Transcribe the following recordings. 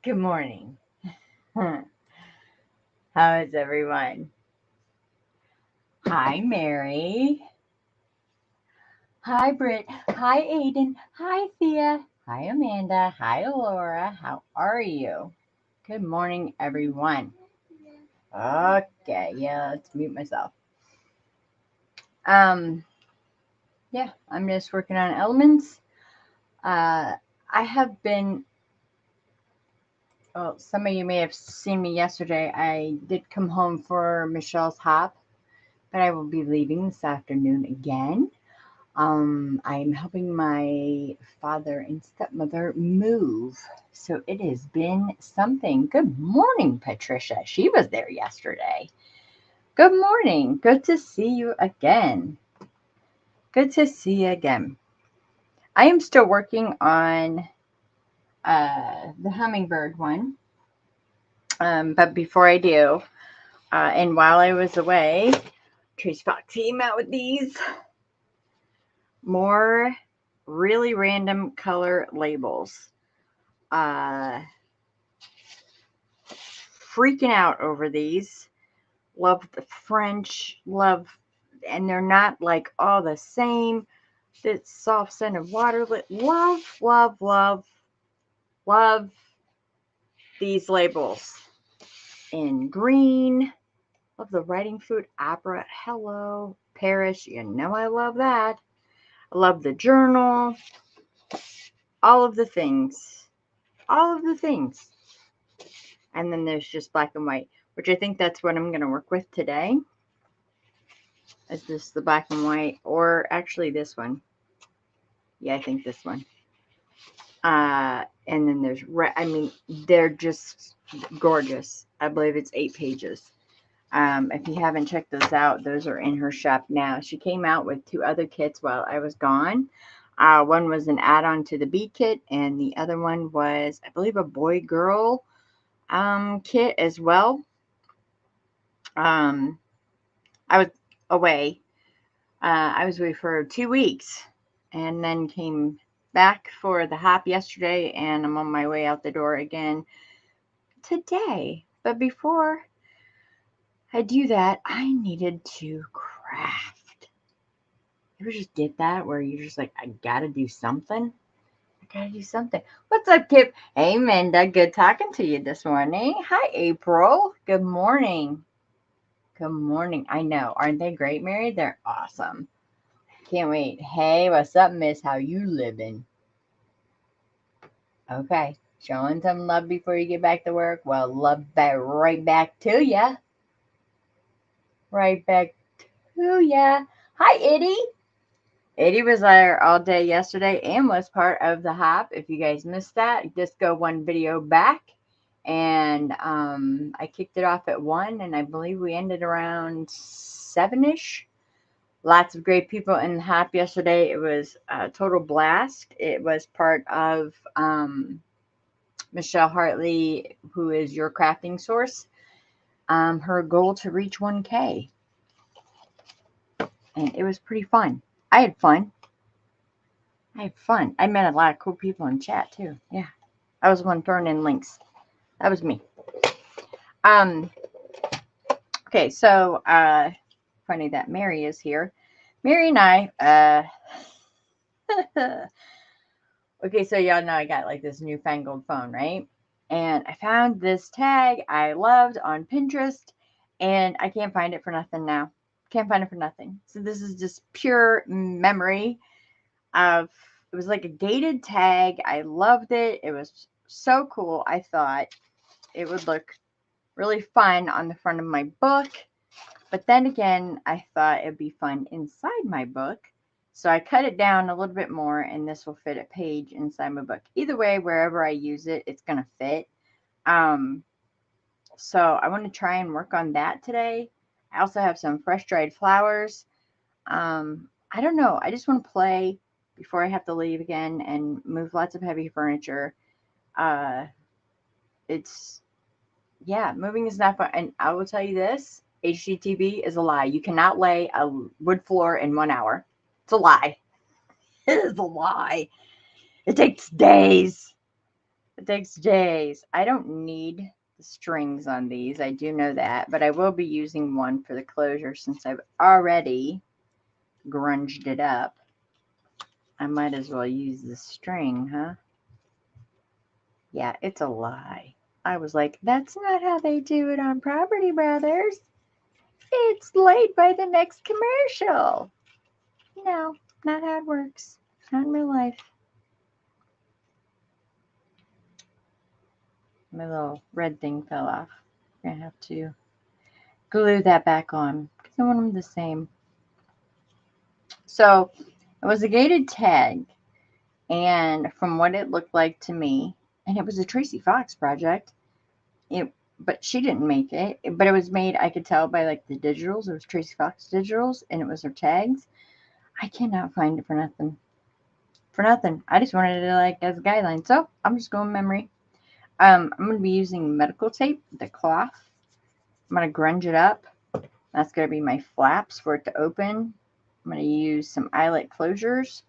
Good morning. How is everyone? Hi, Mary. Hi, Britt. Hi, Aiden. Hi, Thea. Hi, Amanda. Hi, Laura. How are you? Good morning, everyone. Okay, yeah, let's mute myself. Um, yeah, I'm just working on elements. I have been. Well, some of you may have seen me yesterday. I did come home for Michelle's hop, but I will be leaving this afternoon again. I'm helping my father and stepmother move. So it has been something. Good morning, Patricia. She was there yesterday. Good morning. Good to see you again. Good to see you again. I am still working on the hummingbird one. But before I do, and while I was away, Trace Fox came out with these more really random color labels. Uh, Freaking out over these. Love the French, and they're not like all the same. This soft scented water, love these labels in green. Love the writing food opera. Hello, Paris. You know I love that. I love the journal. All of the things. All of the things. And then there's just black and white, which I think that's what I'm going to work with today. Is this the black and white, or actually this one? Yeah, I think this one. And then there's red. I mean, they're just gorgeous. I believe it's 8 pages. If you haven't checked those out, those are in her shop now. She came out with 2 other kits while I was gone. One was an add-on to the bee kit, and the other one was, I believe, a boy-girl kit as well. I was away. I was away for 2 weeks, and then came back for the hop yesterday, and I'm on my way out the door again today. But before I do that, I needed to craft. You ever just get that where you're just like, I gotta do something? I gotta do something. What's up, Kip? Hey, Minda. Good talking to you this morning. Hi, April. Good morning. Good morning. I know. Aren't they great, Mary? They're awesome. Can't wait. Hey, what's up, miss? How you living? Okay. Showing some love before you get back to work? Well, love back right back to ya. Right back to ya. Hi, Eddie. Eddie was there all day yesterday and was part of the hop. If you guys missed that, just go one video back. And I kicked it off at 1, and I believe we ended around 7-ish. Lots of great people in the hop yesterday. It was a total blast. It was part of Michelle Hartley, who is your crafting source, her goal to reach 1K. And it was pretty fun. I had fun. I met a lot of cool people in chat too. Yeah. I was the one throwing in links. That was me. Um, okay, so funny that Mary is here. Mary and I okay, so y'all know I got like this newfangled phone, right? And I found this tag I loved on Pinterest, and I can't find it for nothing now. Can't find it for nothing. So this is just pure memory of, it was like a dated tag. I loved it. It was so cool. I thought it would look really fun on the front of my book. But then again, I thought it'd be fun inside my book. So I cut it down a little bit more, and this will fit a page inside my book. Either way, wherever I use it, it's going to fit. So I want to try and work on that today. I also have some fresh dried flowers. I don't know. I just want to play before I have to leave again and move lots of heavy furniture. Uh, it's, yeah, moving is not fun. And I will tell you this, HGTV is a lie. You cannot lay a wood floor in 1 hour. It's a lie. It is a lie. It takes days. Optics days. I don't need the strings on these. I do know that, but I will be using one for the closure since I've already grunged it up. I might as well use the string, huh? Yeah, it's a lie. I was like, that's not how they do it on Property Brothers. It's laid by the next commercial. No, not how it works. Not in real life. My little red thing fell off. I'm going to have to glue that back on because I want them the same. So it was a gated tag, and from what it looked like to me, and it was a Tracy Fox project, but she didn't make it, but it was made, I could tell by like the digitals. It was Tracy Fox digitals, and it was her tags. I cannot find it for nothing. For nothing. I just wanted it like as a guideline. So I'm just going memory. I'm going to be using medical tape, the cloth. I'm going to grunge it up. That's going to be my flaps for it to open. I'm going to use some eyelet closures.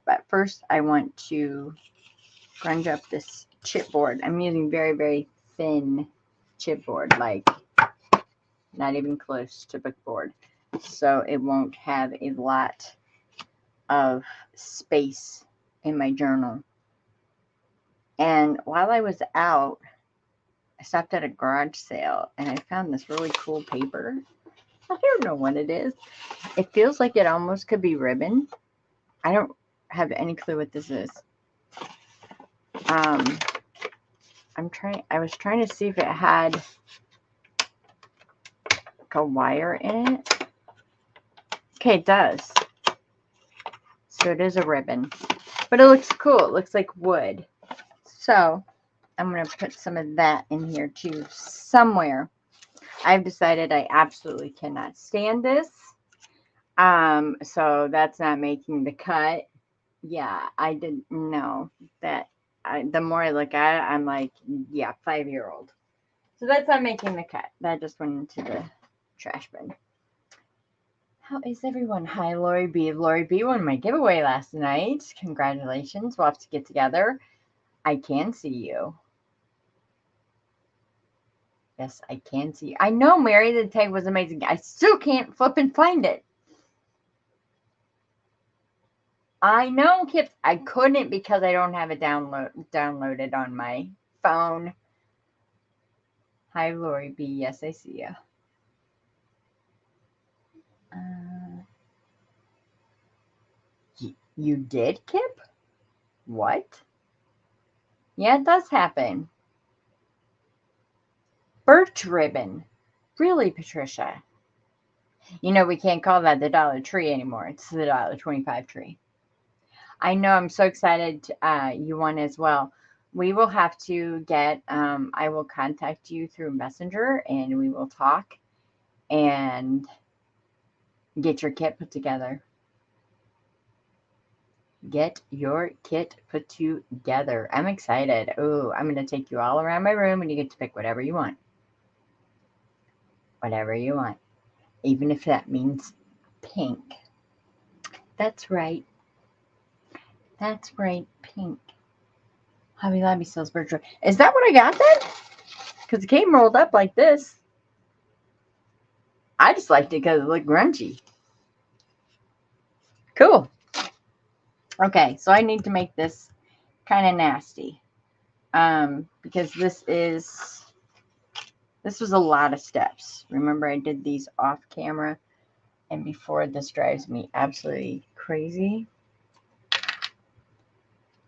But first, I want to grunge up this chipboard. I'm using very, very thin chipboard, like not even close to bookboard. So it won't have a lot of space in my journal. And while I was out, I stopped at a garage sale and I found this really cool paper. I don't know what it is. It feels like it almost could be ribbon. I don't have any clue what this is. I was trying to see if it had like a wire in it. Okay, it does. So it is a ribbon. But it looks cool. It looks like wood. So I'm going to put some of that in here too somewhere. I've decided I absolutely cannot stand this. So that's not making the cut. Yeah, I didn't know that. The more I look at it, I'm like, yeah, 5-year-old. So that's not making the cut. That just went into the trash bin. How is everyone? Hi, Lori B. Lori B won my giveaway last night. Congratulations. We'll have to get together. I can see you. Yes, I can see you. I know, Mary, the tag was amazing. I still can't flip and find it. I know, Kip. I couldn't because I don't have it downloaded on my phone. Hi, Lori B. Yes, I see you. You did, Kip? What? Yeah, it does happen. Birch ribbon. Really, Patricia? You know, we can't call that the Dollar Tree anymore. It's the $1.25 tree. I know. I'm so excited. You won as well. We will have to get, I will contact you through Messenger and we will talk and get your kit put together. Get your kit put together. I'm excited. Oh, I'm going to take you all around my room and you get to pick whatever you want. Whatever you want. Even if that means pink. That's right. That's right. Pink. Hobby Lobby sells birch wood. Is that what I got then? Because it came rolled up like this. I just liked it because it looked grungy. Cool. Okay, so I need to make this kind of nasty. Because this was a lot of steps. Remember, I did these off camera, and before this drives me absolutely crazy.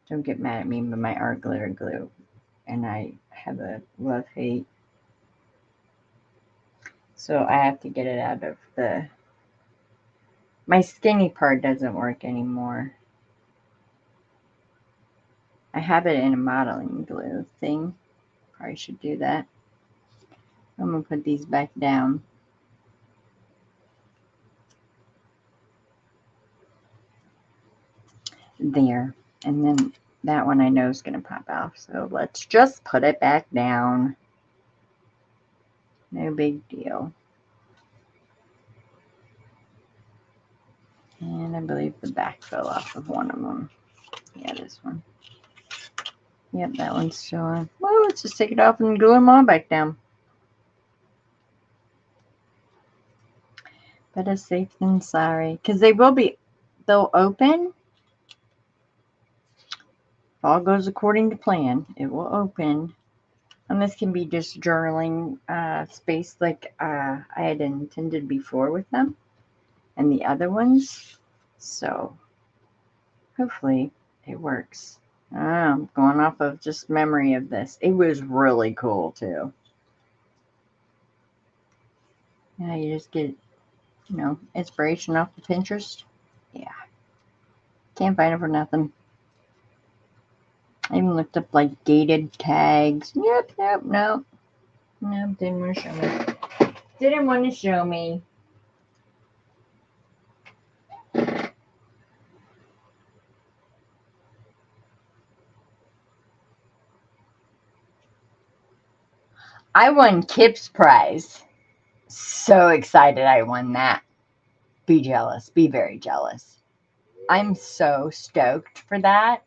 Don't get mad at me, but my art glitter glue, and I have a love-hate. So I have to get it out of my skinny part doesn't work anymore. I have it in a modeling glue thing. Probably should do that. I'm going to put these back down. There. And then that one I know is going to pop off. So let's just put it back down. No big deal. And I believe the back fell off of one of them. Yeah, this one. Yep, that one's still on. Well, let's just take it off and glue them all back down. Better safe than sorry. Because they'll open. If all goes according to plan, it will open. And this can be just journaling space like I had intended before with them and the other ones. So hopefully it works. I'm going off of just memory of this. It was really cool too. Yeah, you just get, inspiration off of Pinterest. Yeah. Can't find it for nothing. I even looked up like gated tags. Yep, nope. Nope, didn't want to show me. Didn't want to show me. I won Kip's prize. So excited I won that. Be jealous. Be very jealous. I'm so stoked for that.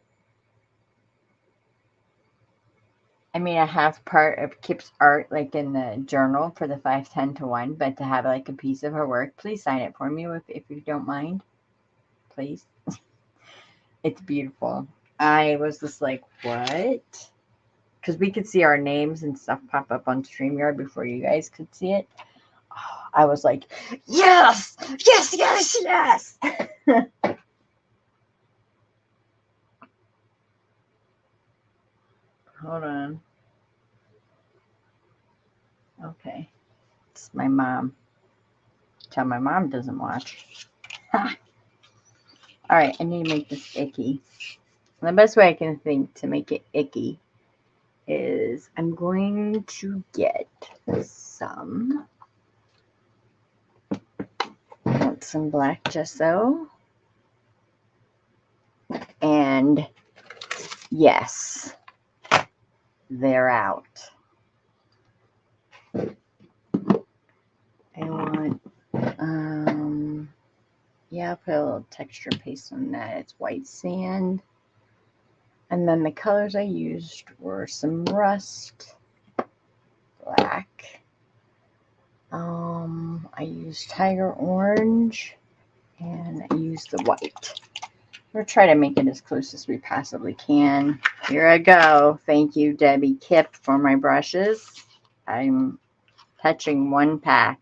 I mean, I have part of Kip's art like in the journal for the 5-10-1, but to have like a piece of her work, please sign it for me if you don't mind. Please. It's beautiful. I was just like, what? Because we could see our names and stuff pop up on StreamYard before you guys could see it. I was like, yes, yes, yes, yes. Hold on. Okay. It's my mom. Tell my mom doesn't watch. All right, I need to make this icky. And the best way I can think to make it icky is I'm going to get some black gesso. And yes, they're out. I want, I'll put a little texture paste on that. It's white sand. And then the colors I used were some rust, black. I used tiger orange, and I used the white. We'll try to make it as close as we possibly can. Here I go. Thank you, Debbie Kip, for my brushes. I'm touching one pack.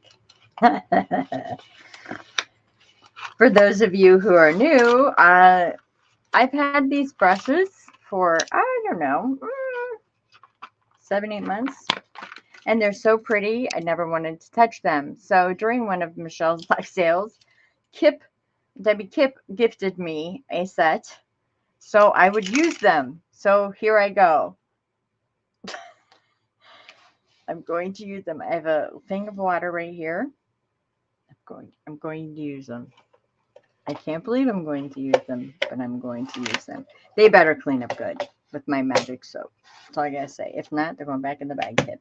For those of you who are new, I've had these brushes for, I don't know, 7-8 months. And they're so pretty, I never wanted to touch them. So during one of Michelle's live sales, Debbie Kip gifted me a set, so I would use them. So here I go. I'm going to use them. I have a thing of water right here. I'm going to use them. I can't believe I'm going to use them, but I'm going to use them. They better clean up good with my magic soap. That's all I gotta say. If not, they're going back in the bag kit.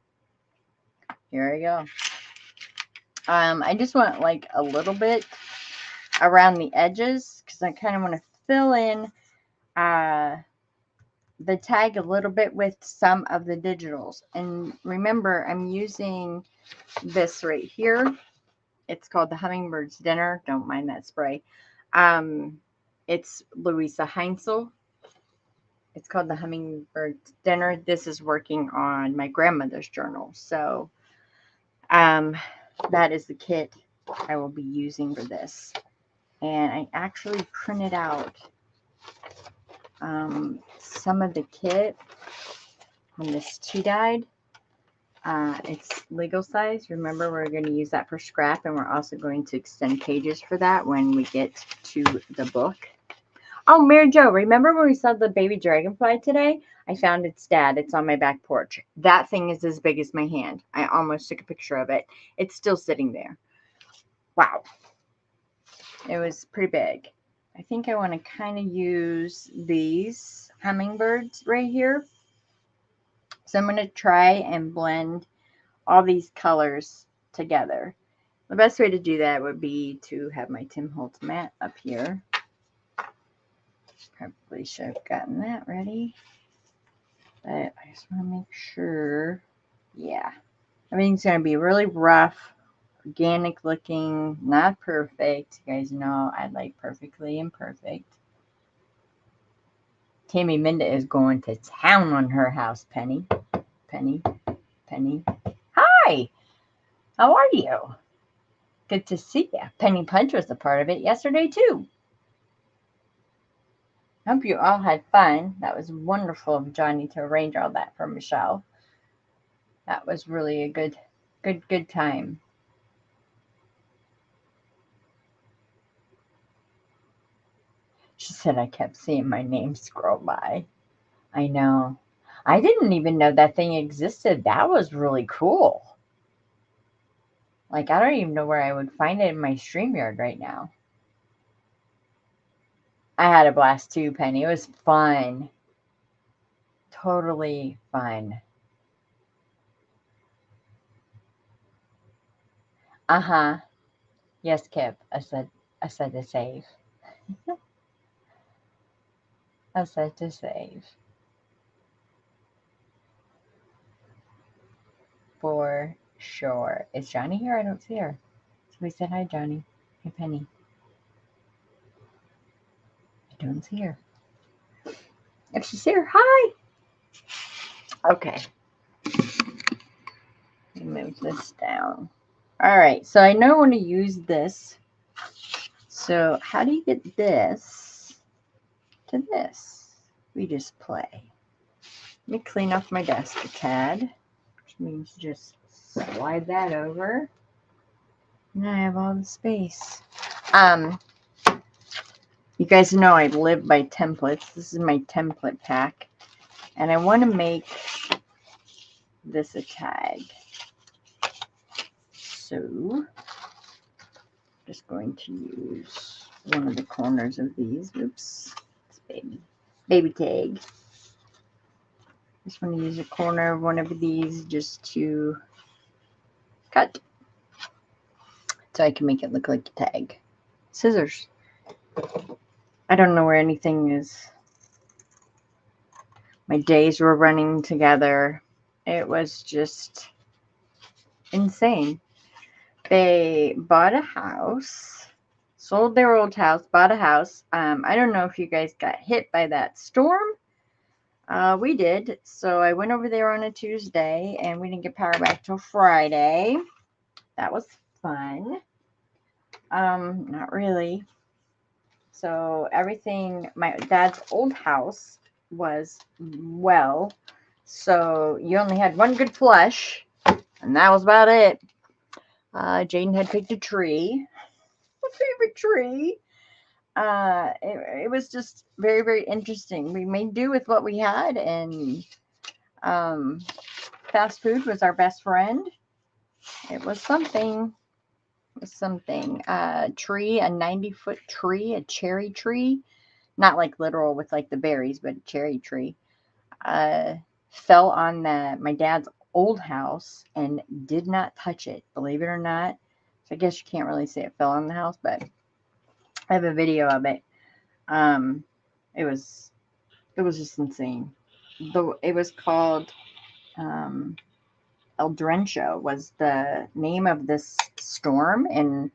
Here I go. I just want like a little bit around the edges because I kind of want to fill in the tag a little bit with some of the digitals. And remember, I'm using this right here. It's called the Hummingbird's Dinner. Don't mind that spray. It's Louisa Heinzel. It's called the Hummingbird's Dinner. This is working on my grandmother's journal. So that is the kit I will be using for this. And I actually printed out some of the kit on this tea dyed. It's legal size. Remember, we're going to use that for scrap, and we're also going to extend pages for that when we get to the book. Oh, Mary Jo, remember when we saw the baby dragonfly today? I found its dad. It's on my back porch. That thing is as big as my hand. I almost took a picture of it. It's still sitting there. Wow. It was pretty big. I think I want to kind of use these hummingbirds right here. So I'm going to try and blend all these colors together. The best way to do that would be to have my Tim Holtz mat up here. Probably should have gotten that ready. But I just want to make sure. Yeah. Everything's going to be really rough, organic looking, not perfect. You guys know I like perfectly imperfect. Tammy Minda is going to town on her house, Penny. Penny. Penny. Hi! How are you? Good to see you. Penny Punch was a part of it yesterday, too. Hope you all had fun. That was wonderful of Johnny to arrange all that for Michelle. That was really a good time. She said I kept seeing my name scroll by. I know. I didn't even know that thing existed. That was really cool. Like, I don't even know where I would find it in my StreamYard right now. I had a blast too, Penny. It was fun. Totally fun. Uh-huh. Yes, Kip. I said to save. I said to save. For sure. Is Johnny here? I don't see her. Somebody said hi, Johnny. Hey, Penny. I don't see her. If she's here, hi. Okay. Let me move this down. All right. So I know I want to use this. So how do you get this to this? We just play. Let me clean off my desk a tad, which means just slide that over. Now I have all the space. You guys know I live by templates. This is my template pack. And I want to make this a tag. So, just going to use one of the corners of these. Oops, it's baby tag. Just want to use a corner of one of these just to cut. So I can make it look like a tag. Scissors. I don't know where anything is. My days were running together. It was just insane. They bought a house, sold their old house, bought a house. I don't know if you guys got hit by that storm. We did. So I went over there on a Tuesday and we didn't get power back till Friday. That was fun. Not really. So everything, my dad's old house was well. So you only had one good flush, and that was about it. Jaden had picked a tree, my favorite tree. It was just very, very interesting. We made do with what we had, and fast food was our best friend. It was something. It was something. Tree, a 90-foot tree, a cherry tree. Not like literal with like the berries, but a cherry tree. Fell on my dad's old house and did not touch it, believe it or not. So I guess you can't really say it fell on the house, but I have a video of it. It was just insane. It was called El Drencho was the name of this storm, and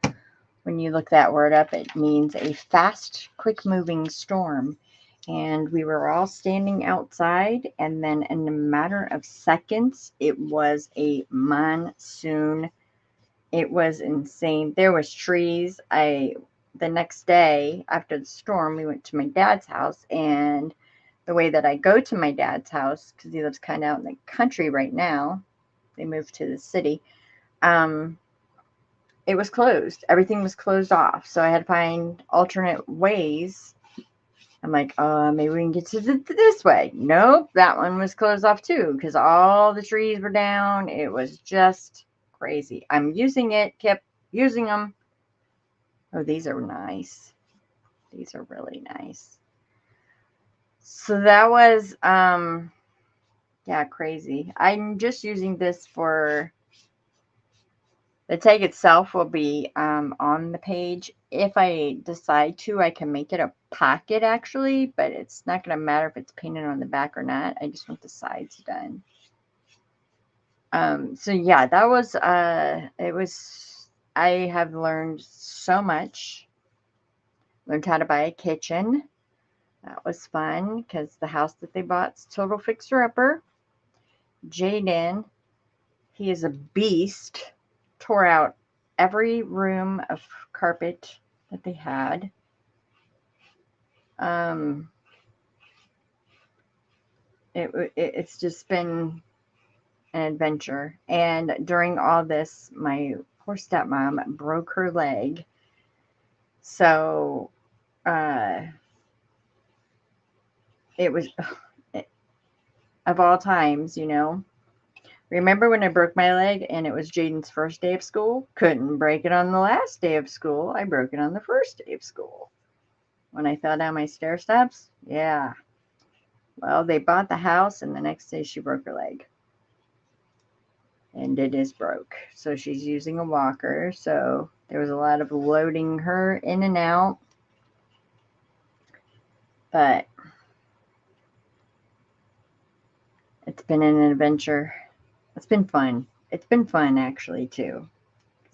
when you look that word up, it means a fast, quick-moving storm. And we were all standing outside, and then in a matter of seconds, it was a monsoon. It was insane. There was trees. The next day after the storm, we went to my dad's house, and the way that I go to my dad's house, because he lives kind of out in the country right now, they moved to the city. It was closed. Everything was closed off. So I had to find alternate ways. I'm like, maybe we can get to this way. Nope, that one was closed off too because all the trees were down. It was just crazy. I'm using it, kept using them. Oh, these are nice. These are really nice. So that was, yeah, crazy. I'm just using this for The tag itself will be on the page. If I decide to, I can make it a pocket actually, but it's not going to matter if it's painted on the back or not. I just want the sides done. So yeah, that was, I have learned so much. Learned how to buy a kitchen. That was fun because the house that they bought's total fixer-upper. Jaden, he is a beast. Tore out every room of carpet that they had. It's just been an adventure. And during all this, my poor stepmom broke her leg. So it was, of all times, you know. Remember when I broke my leg and it was Jaden's first day of school? Couldn't break it on the last day of school. I broke it on the first day of school. When I fell down my stair steps? Yeah. Well, they bought the house and the next day she broke her leg. And it is broke. So she's using a walker. So there was a lot of loading her in and out. But it's been an adventure. It's been fun. It's been fun actually too.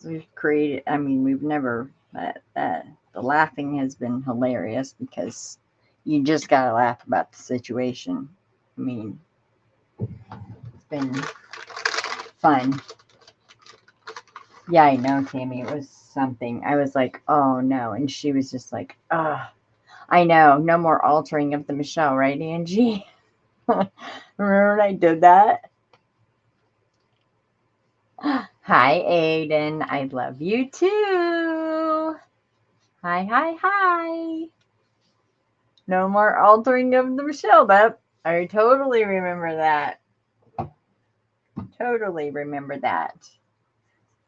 We've created, I mean, we've never, the laughing has been hilarious because you just got to laugh about the situation. I mean, it's been fun. Yeah, I know, Tammy. It was something. I was like, oh no. And she was just like, oh, I know. No more altering of the Michelle, right, Angie? Remember when I did that? Hi, Aiden. I love you too. Hi, hi, hi. No more altering of the Michelle. That I totally remember that. Totally remember that.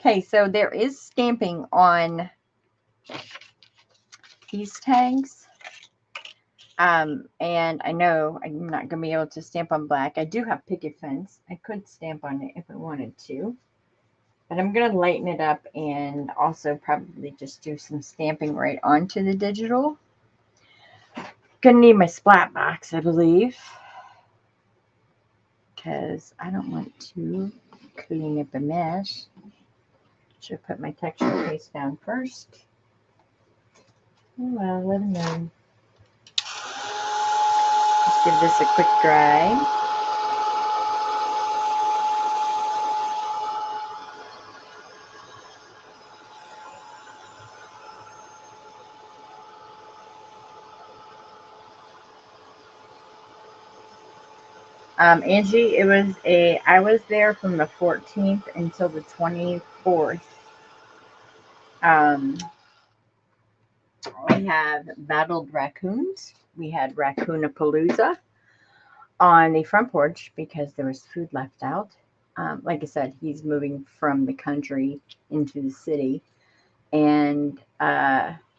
Okay, so there is stamping on these tags. And I know I'm not going to be able to stamp on black. I do have picket fence. I could stamp on it if I wanted to. But I'm going to lighten it up and also probably just do some stamping right onto the digital. Going to need my splat box, I believe. Because I don't want to clean up a mess. Should put my texture paste down first. Oh, well, let them know. Just give this a quick dry. Angie, I was there from the 14th until the 24th. We have battled raccoons. We had Raccoonapalooza on the front porch because there was food left out. Like I said, he's moving from the country into the city. And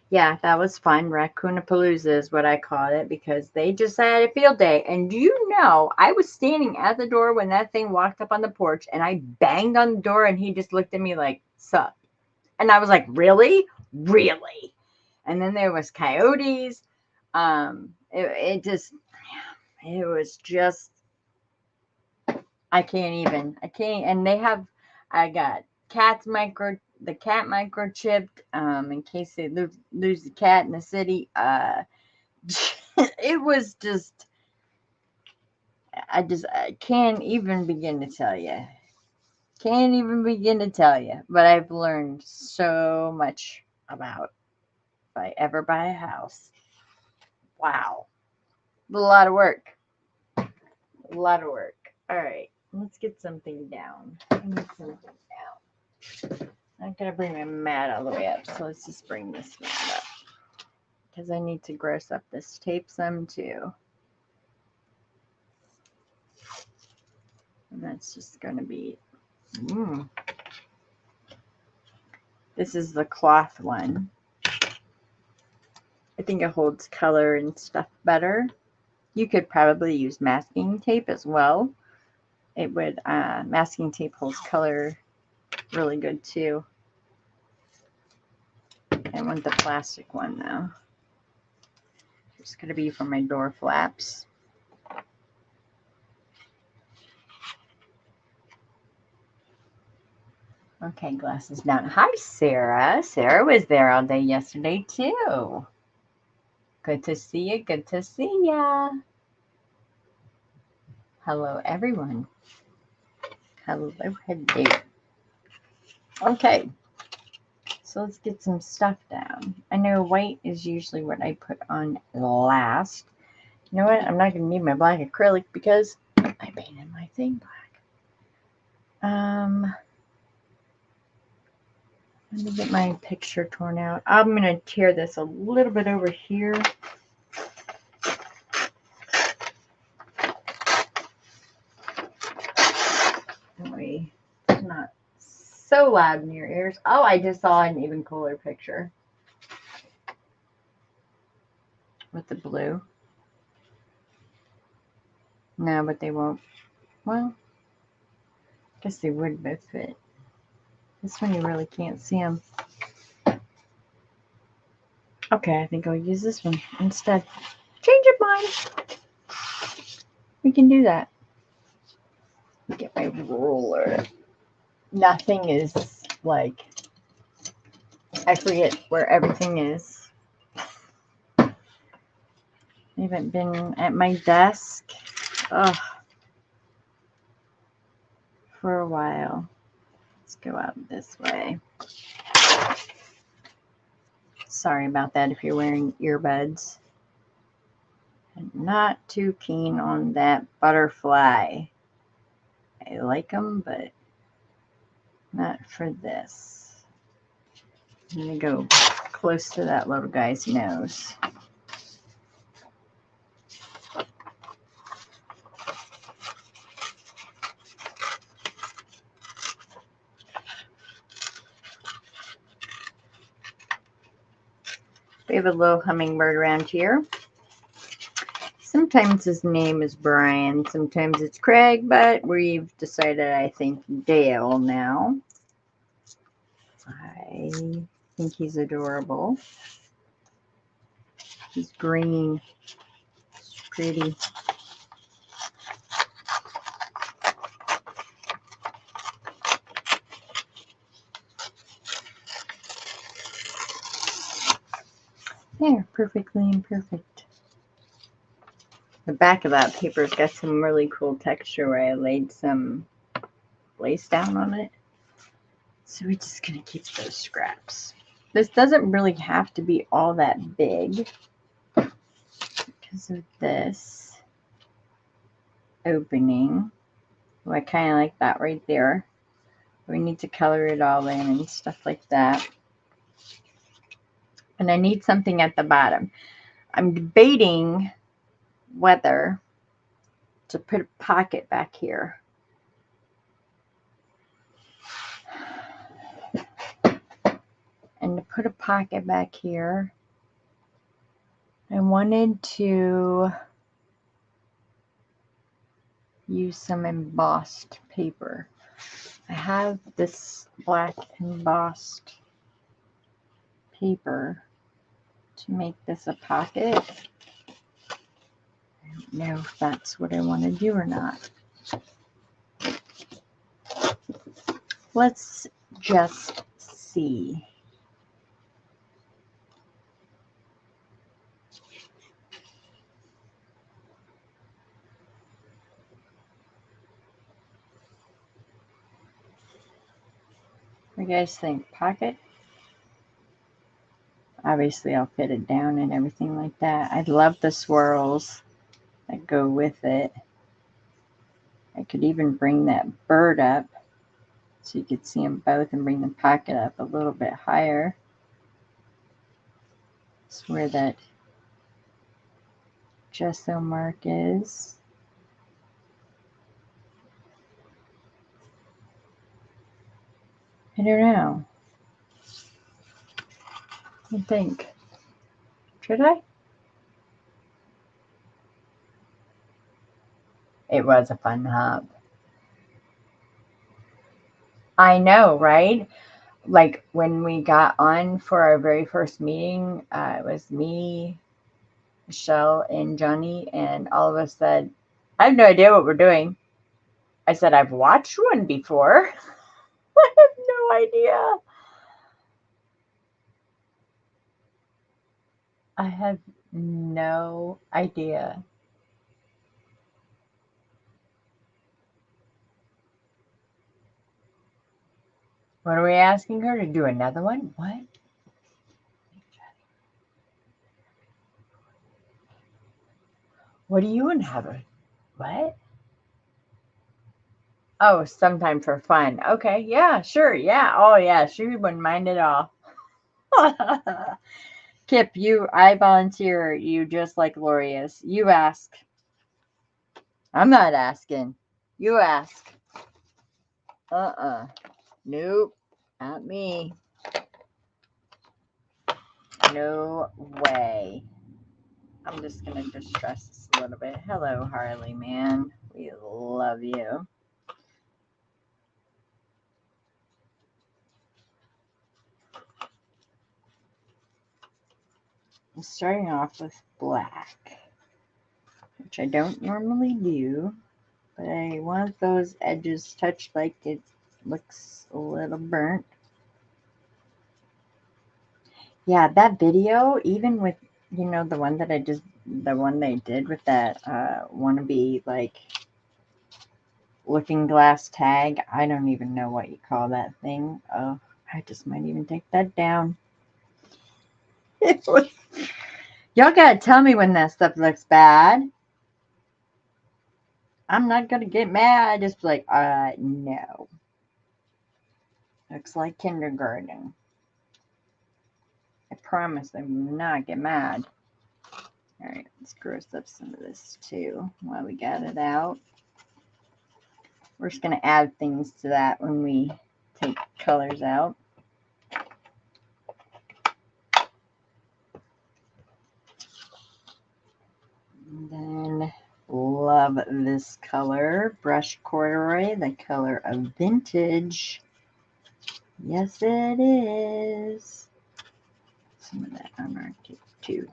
yeah, that was fun. Raccoonapalooza is what I called it because they just had a field day. And do you know, I was standing at the door when that thing walked up on the porch and I banged on the door and he just looked at me like, sup? And I was like, really? Really? And then there was coyotes. It was just, I can't, and I got the cat microchipped, in case they lose the cat in the city. It was just, I can't even begin to tell you. Can't even begin to tell you, but I've learned so much about if I ever buy a house. Wow. A lot of work. A lot of work. All right. Let's get something down. I'm not going to bring my mat all the way up, so let's just bring this mat up. Because I need to gross up this tape some too. And that's just going to be... This is the cloth one. I think it holds color and stuff better. You could probably use masking tape as well. It would, masking tape holds color really good too. I want the plastic one though. It's going to be for my door flaps. Okay, glasses down. Hi, Sarah. Sarah was there all day yesterday too. Good to see you. Good to see ya. Hello, everyone. Hello. Okay. So let's get some stuff down. I know white is usually what I put on last. You know what? I'm not going to need my black acrylic because I painted my thing black. Let me get my picture torn out. I'm going to tear this a little bit over here. Anyway, it's not so loud in your ears. Oh, I just saw an even cooler picture with the blue. No, but they won't. Well, I guess they would both fit. This one you really can't see them. Okay, I think I'll use this one instead. Change of mind. We can do that. Get my ruler. Nothing is like, I forget where everything is. I haven't been at my desk for a while. Let's go out this way. Sorry about that if you're wearing earbuds. I'm not too keen on that butterfly. I like them, but not for this. I'm going to go close to that little guy's nose. We have a little hummingbird around here. Sometimes his name is Brian, sometimes it's Craig, but we've decided, I think, Dale now. I think he's adorable. He's green. It's pretty. There, perfectly imperfect. The back of that paper's got some really cool texture where I laid some lace down on it. So we're just going to keep those scraps. This doesn't really have to be all that big because of this opening. Oh, I kind of like that right there. We need to color it all in and stuff like that. And I need something at the bottom. I'm debating whether to put a pocket back here. And to put a pocket back here, I wanted to use some embossed paper. I have this black embossed paper to make this a pocket. I don't know if that's what I want to do or not. Let's just see. What do you guys think? Pocket? Obviously, I'll fit it down and everything like that. I love the swirls that go with it. I could even bring that bird up so you could see them both and bring the pocket up a little bit higher. That's where that gesso mark is. I don't know. What do you think? Should I? It was a fun hub. I know, right? like when we got on for our very first meeting, it was me, Michelle, and Johnny, and all of us said, I have no idea what we're doing. I said, I've watched one before. I have no idea. I have no idea. What are we asking her to do? Another one? What? What do you inhabit? What? Oh, sometime for fun. Okay, yeah, sure, yeah. Oh, yeah, she wouldn't mind at all. Kip, I volunteer you just like Lori is. You ask. I'm not asking. You ask. Nope. Not me. No way. I'm just going to distress this a little bit. Hello, Harley, man. We love you. I'm starting off with black, which I don't normally do, but I want those edges touched like it looks a little burnt. Yeah, that video, even with, the one they did with that wannabe, like, looking glass tag. I don't even know what you call that thing. Oh, I just might even take that down. Y'all gotta tell me when that stuff looks bad. I'm not gonna get mad. Just like, no. Looks like kindergarten. I promise I will not get mad. All right, let's gross up some of this too while we got it out. We're just going to add things to that when we take colors out. And then, love this color, Brush Corduroy, the color of vintage. Yes, it is. Some of that on our tape too.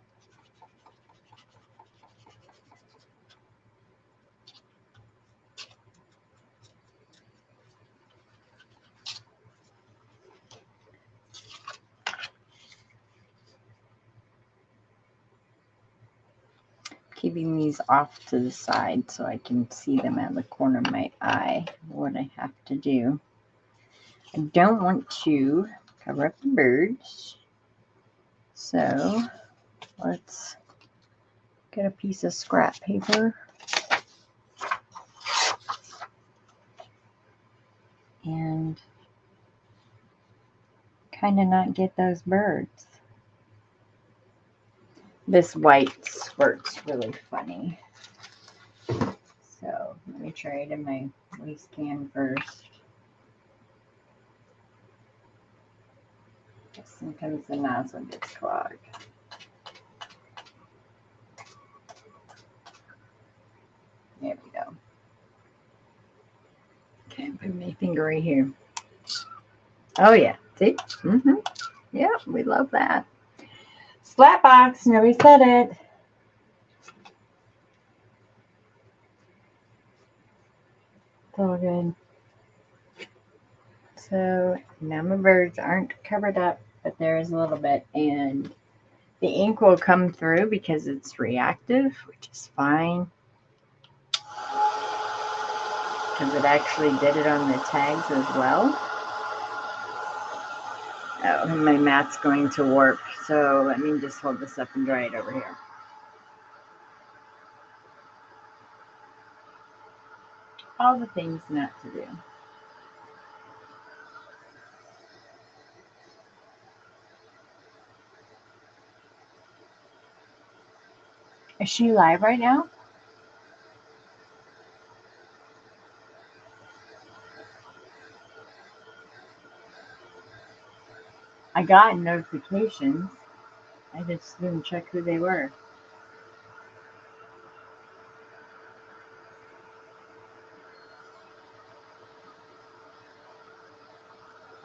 Keeping these off to the side so I can see them at the corner of my eye, what I have to do. I don't want to cover up the birds, so let's get a piece of scrap paper and kind of not get those birds. This white squirt's really funny. So let me try it in my waste can first. Sometimes the nozzle gets clogged. There we go. Okay, put my finger right here. Oh yeah, see? Yeah, we love that. Splat box, nobody said it. It's all good. So now my birds aren't covered up, but there is a little bit, and the ink will come through because it's reactive, which is fine. Because it actually did it on the tags as well. Oh, and my mat's going to warp, so let me just hold this up and dry it over here. All the things not to do. Is she live right now? I got notifications. I just didn't check who they were.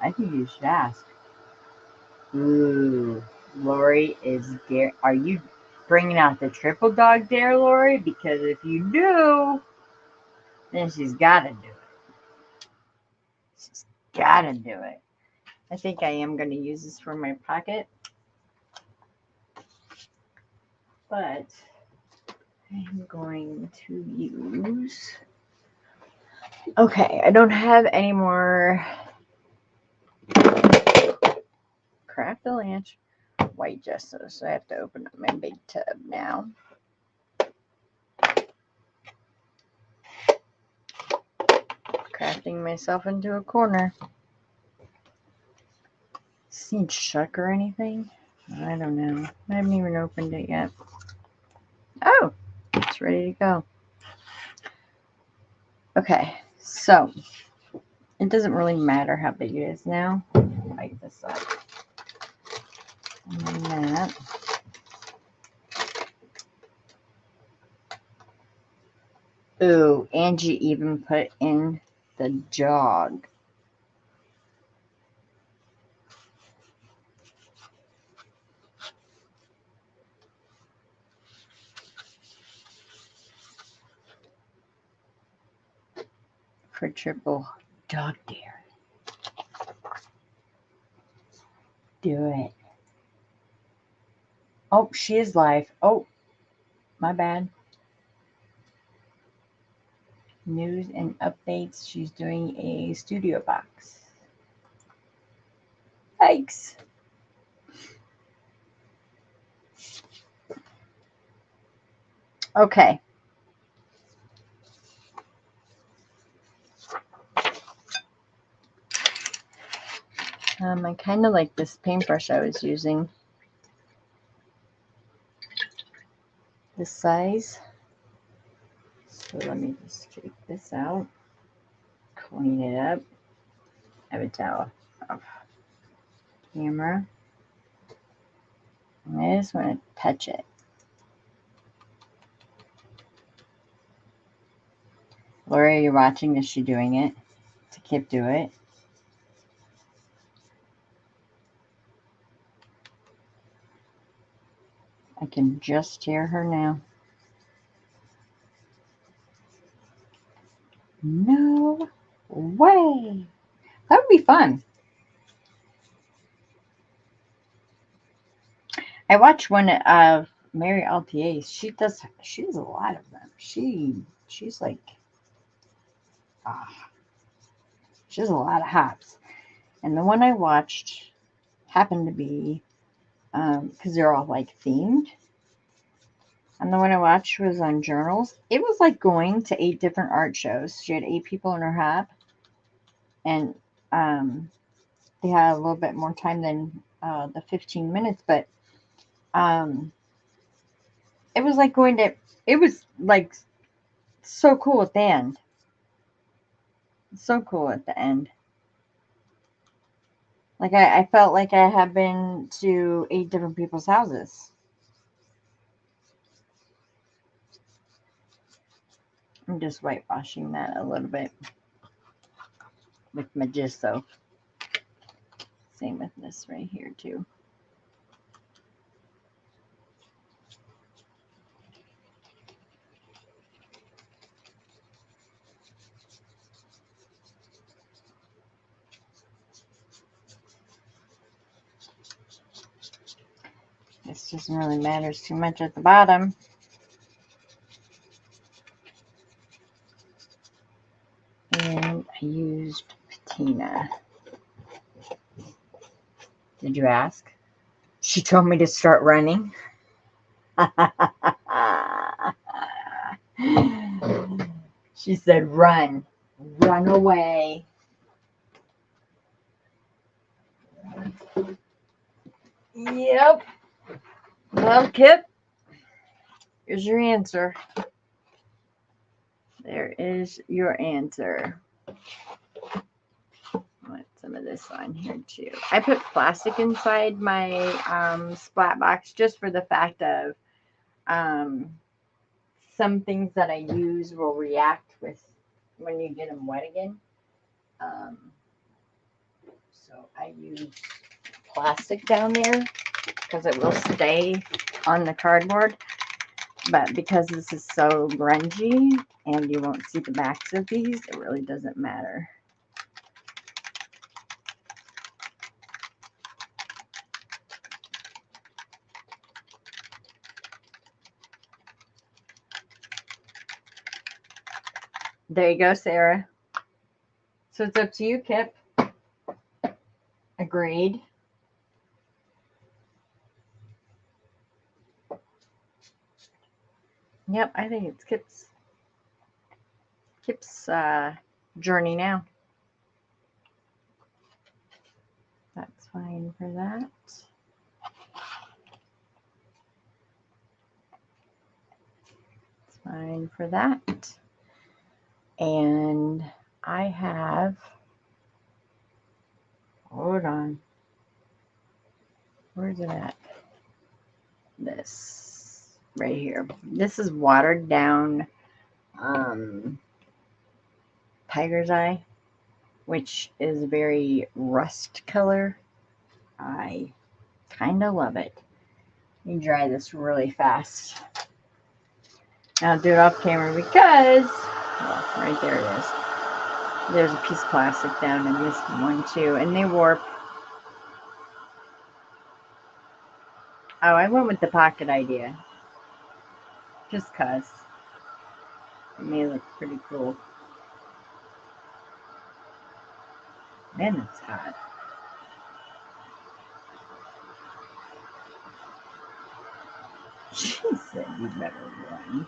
I think you should ask. Ooh, Lori is dare. Are you bringing out the triple dog dare, Lori? Because if you do, then she's got to do it. She's got to do it. I think I am going to use this for my pocket, but I'm going to use. Okay, I don't have any more Craft-A-Lunch white gesso, so I have to open up my big tub now. Crafting myself into a corner. Seed shuck or anything? I don't know. I haven't even opened it yet. Oh, it's ready to go. Okay, so it doesn't really matter how big it is now. Light this up. And that. Ooh, Angie even put in the jog. For triple dog dare. Do it. Oh, she is live. Oh, my bad. News and updates. She's doing a studio box. Thanks. Okay. I kind of like this paintbrush I was using. This size. So let me just take this out. Clean it up. I have a towel off camera. And I just want to touch it. Lori, you're watching. Is she doing it? To Kip do it? I can just hear her now. No way. That would be fun. I watched one of Mary Altier's. She does a lot of them. She's like she has a lot of hops. And the one I watched happened to be because they're all like themed. And the one I watched was on journals. It was like going to 8 different art shows. She had 8 people in her hop, and they had a little bit more time than the 15 minutes, but it was like going to. It was like so cool at the end. So cool at the end. Like I felt like I had been to 8 different people's houses. I'm just whitewashing that a little bit with my gesso. Same with this right here too. This doesn't really matters too much at the bottom. And I used patina. Did you ask? She told me to start running. She said, run away. Yep. Well, Kip, here's your answer. There is your answer. Put some of this on here too. I put plastic inside my splat box just for the fact of some things that I use will react with when you get them wet again. So I use plastic down there because it will stay on the cardboard. But because this is so grungy and you won't see the backs of these, it really doesn't matter. There you go, Sarah. So it's up to you, Kip. Agreed. Yep, I think it's Kip's journey now. That's fine for that. It's fine for that. And I have, hold on. Where's it at? This right here. This is watered down Tiger's Eye, which is a very rust color. I kind of love it. You dry this really fast. I'll do it off camera because, well, right there it is. There's a piece of plastic down in this one too, and they warp. Oh, I went with the pocket idea. Just cause. It may look pretty cool. Man, it's hot. She said you better run.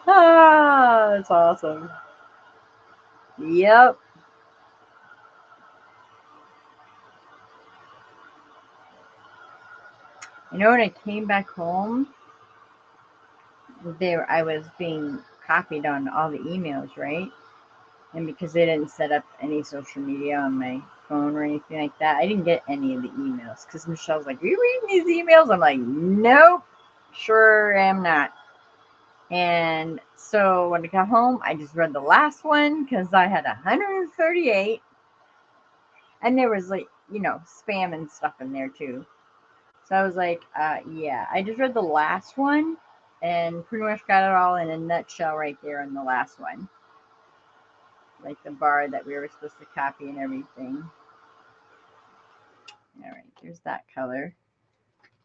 Ah, that's awesome. Yep. You know, when I came back home, I was being copied on all the emails, right? And because they didn't set up any social media on my phone or anything like that, I didn't get any of the emails. Because Michelle's like, "Are you reading these emails?" I'm like, "Nope, sure am not." And so when I got home, I just read the last one because I had 138. And there was like, spam and stuff in there too. So I was like, yeah, I just read the last one and pretty much got it all in a nutshell right there in the last one. Like the bar that we were supposed to copy and everything. All right, here's that color.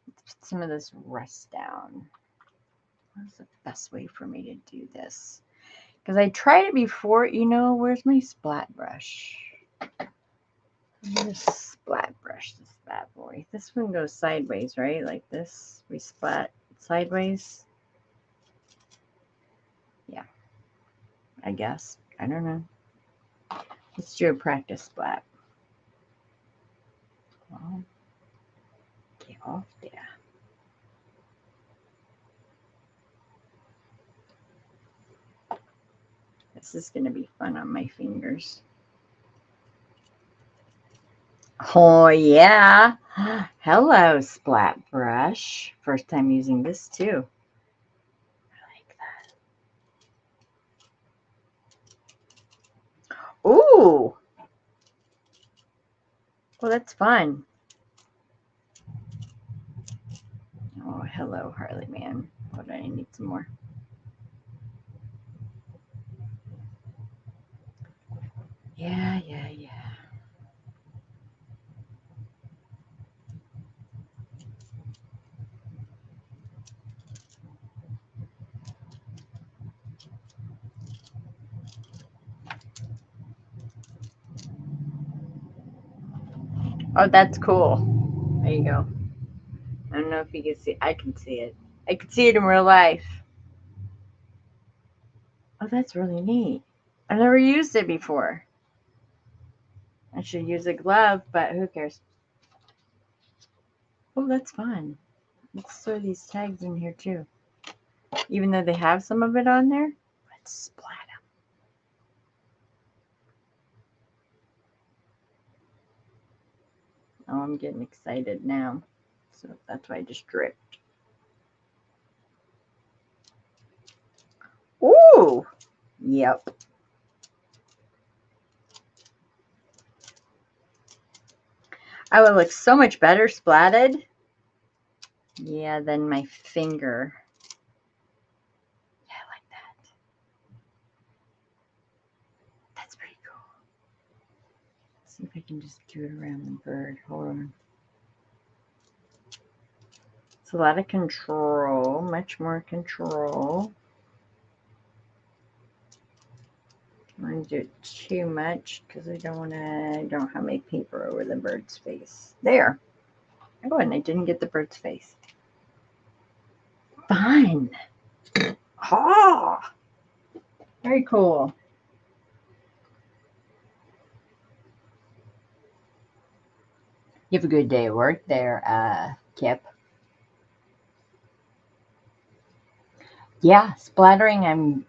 Let's put some of this rust down. What's the best way for me to do this? Because I tried it before, where's my splat brush? This splat brush, this bad boy. This one goes sideways, right? Like this, we splat sideways. Yeah, I guess. I don't know. Let's do a practice splat. Well, get off there. This is going to be fun on my fingers. Oh, yeah. Hello, splat brush. First time using this, too. I like that. Ooh. Well, that's fun. Oh, hello, Harley Man. Hold on, I need some more. Yeah. Oh, that's cool. There you go. I don't know if you can see. I can see it. I can see it in real life. Oh, that's really neat. I've never used it before. I should use a glove, but who cares? Oh, that's fun. Let's throw these tags in here too. Even though they have some of it on there, let's splat them. Oh, I'm getting excited now. So that's why I just dripped. Ooh! Yep. I would look so much better splatted. Yeah, than my finger. Yeah, I like that. That's pretty cool. Let's see if I can just do it around the bird. Hold on. It's a lot of control, much more control. I don't want to do it too much because I don't have my paper over the bird's face. There. Oh, and I didn't get the bird's face. Fun. Oh, very cool. You have a good day at work there, Kip. Yeah, splattering,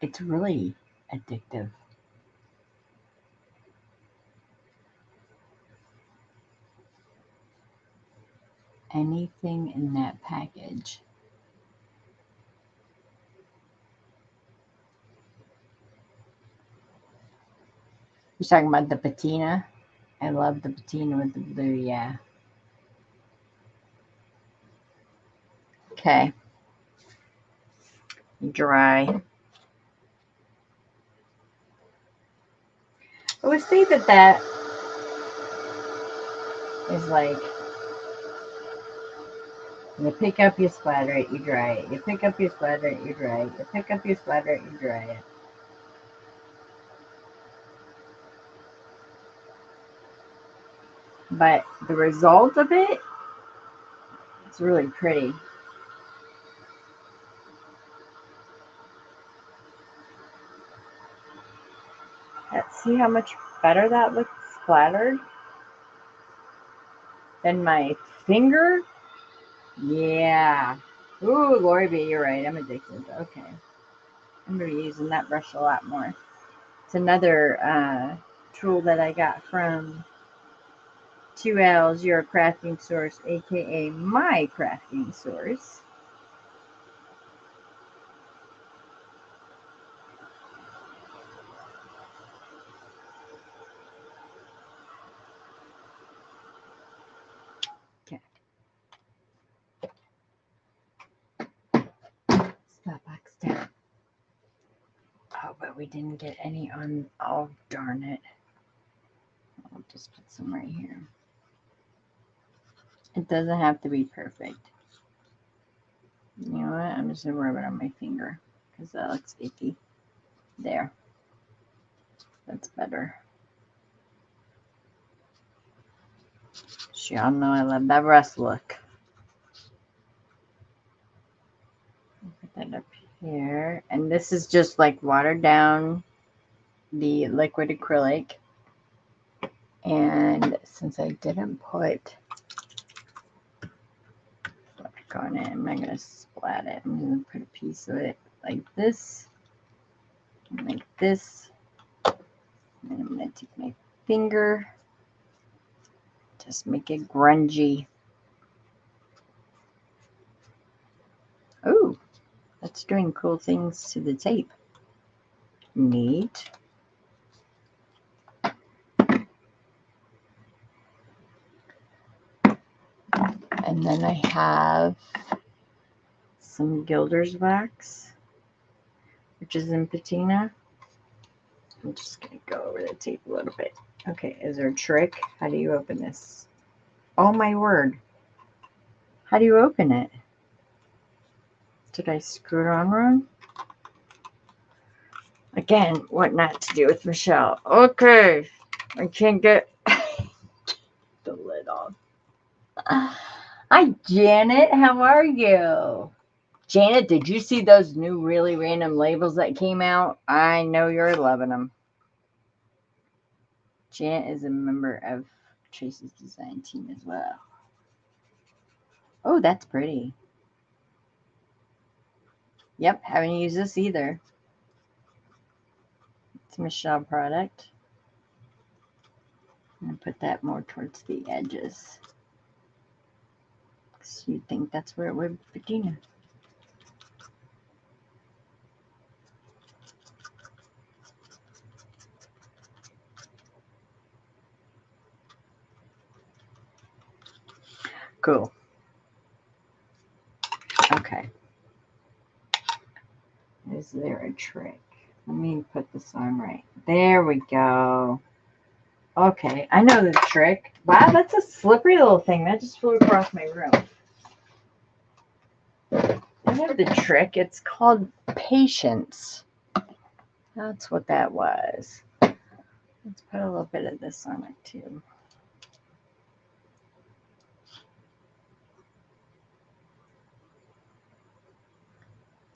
it's really addictive. Anything in that package. You're talking about the patina? I love the patina with the blue, yeah. Okay. Dry. I would say that is like, you pick up, you splatter it, you dry it. You pick up, you splatter it, you dry it. You pick up, you splatter it, you dry it. But the result of it, it's really pretty. Let's see how much better that looks splattered than my finger. Yeah. Ooh, Lori B, you're right. I'm addicted. Okay. I'm going to be using that brush a lot more. It's another tool that I got from 2L's, Your Crafting Source, aka my crafting source. Okay. Stop box down. Oh, but we didn't get any on. Oh, darn it. I'll just put some right here. It doesn't have to be perfect. You know what? I'm just going to rub it on my finger because that looks icky. There. That's better. Y'all know I love that rust look. Put that up here. And this is just like watered down the liquid acrylic. And since I didn't put on it, I'm not going to splat it. I'm going to put a piece of it like this. And like this. And I'm going to take my finger. Just make it grungy. Ooh, that's doing cool things to the tape. Neat. And then I have some Gilder's wax, which is in patina. I'm just going to go over the tape a little bit. Okay, is there a trick? How do you open this? Oh my word. How do you open it? Did I screw it on wrong? Again, what not to do with Michelle. Okay, I can't get the lid off. Hi, Janet. How are you? Janet, did you see those new really random labels that came out? I know you're loving them. Janet is a member of Tracy's design team as well. Oh, that's pretty. Yep, haven't used this either. It's a Michelle product. I'm going to put that more towards the edges. So you'd think that's where it would be patina. Cool. Okay. Is there a trick? Let me put this on right. There we go. Okay, I know the trick. Wow, that's a slippery little thing. That just flew across my room. I know the trick. It's called patience. That's what that was. Let's put a little bit of this on it too.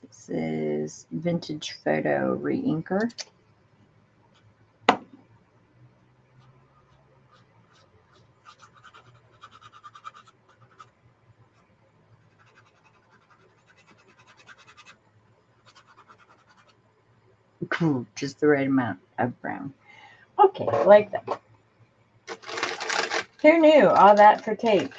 This is Vintage Photo Reinker. Cool, just the right amount of brown. Okay, like that. Who knew? All that for tape.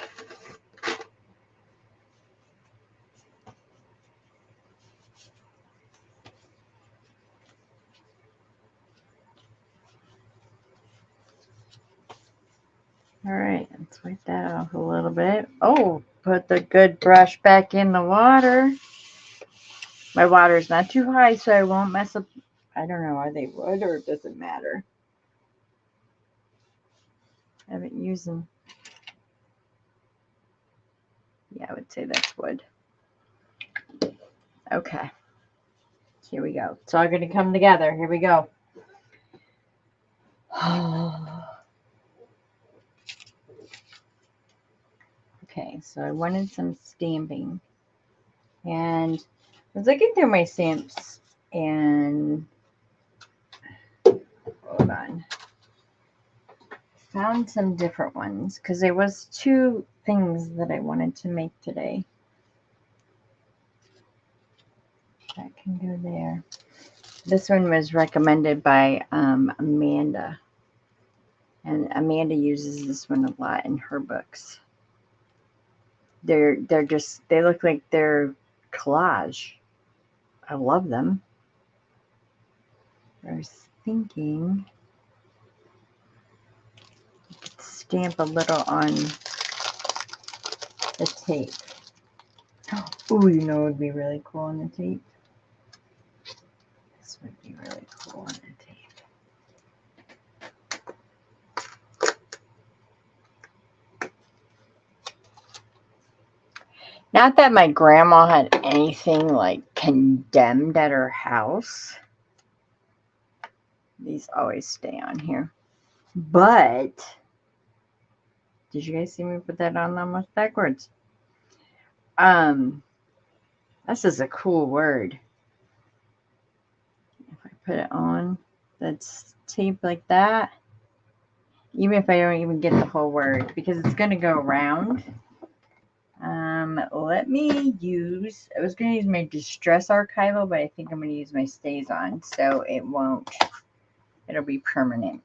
All right, let's wipe that off a little bit. Oh, put the good brush back in the water. My water is not too high, so I won't mess up. I don't know, are they wood or does it matter? I haven't used them. Yeah, I would say that's wood. Okay. Here we go. It's all going to come together. Here we go. Okay, so I wanted some stamping. And I was looking through my stamps and hold on. Found some different ones because there was 2 things that I wanted to make today. That can go there. This one was recommended by Amanda. And Amanda uses this one a lot in her books. They're just, they look like they're collage. I love them. I was thinking you could stamp a little on the tape. Oh, you know what would be really cool on the tape? This would be really cool on the tape. Not that my grandma had anything like condemned at her house. These always stay on here. But, did you guys see me put that on almost backwards? This is a cool word. If I put it on, that's taped like that. Even if I don't even get the whole word, because it's going to go around. Let me use, I was going to use my Distress Archival, but I think I'm going to use my StazOn, so it won't, it'll be permanent.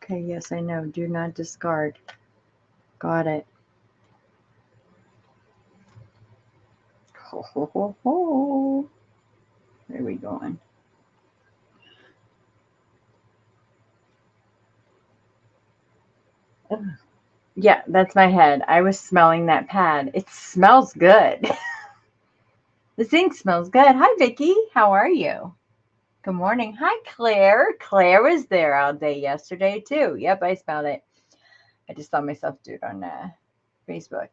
Okay, yes, I know. Do not discard. Got it. Ho, ho, ho, ho. Where are we going? Ugh. Yeah, that's my head. I was smelling that pad. It smells good. This ink smells good. Hi, Vicki. How are you? Good morning. Hi, Claire. Claire was there all day yesterday, too. Yep, I smelled it. I just saw myself do it on Facebook.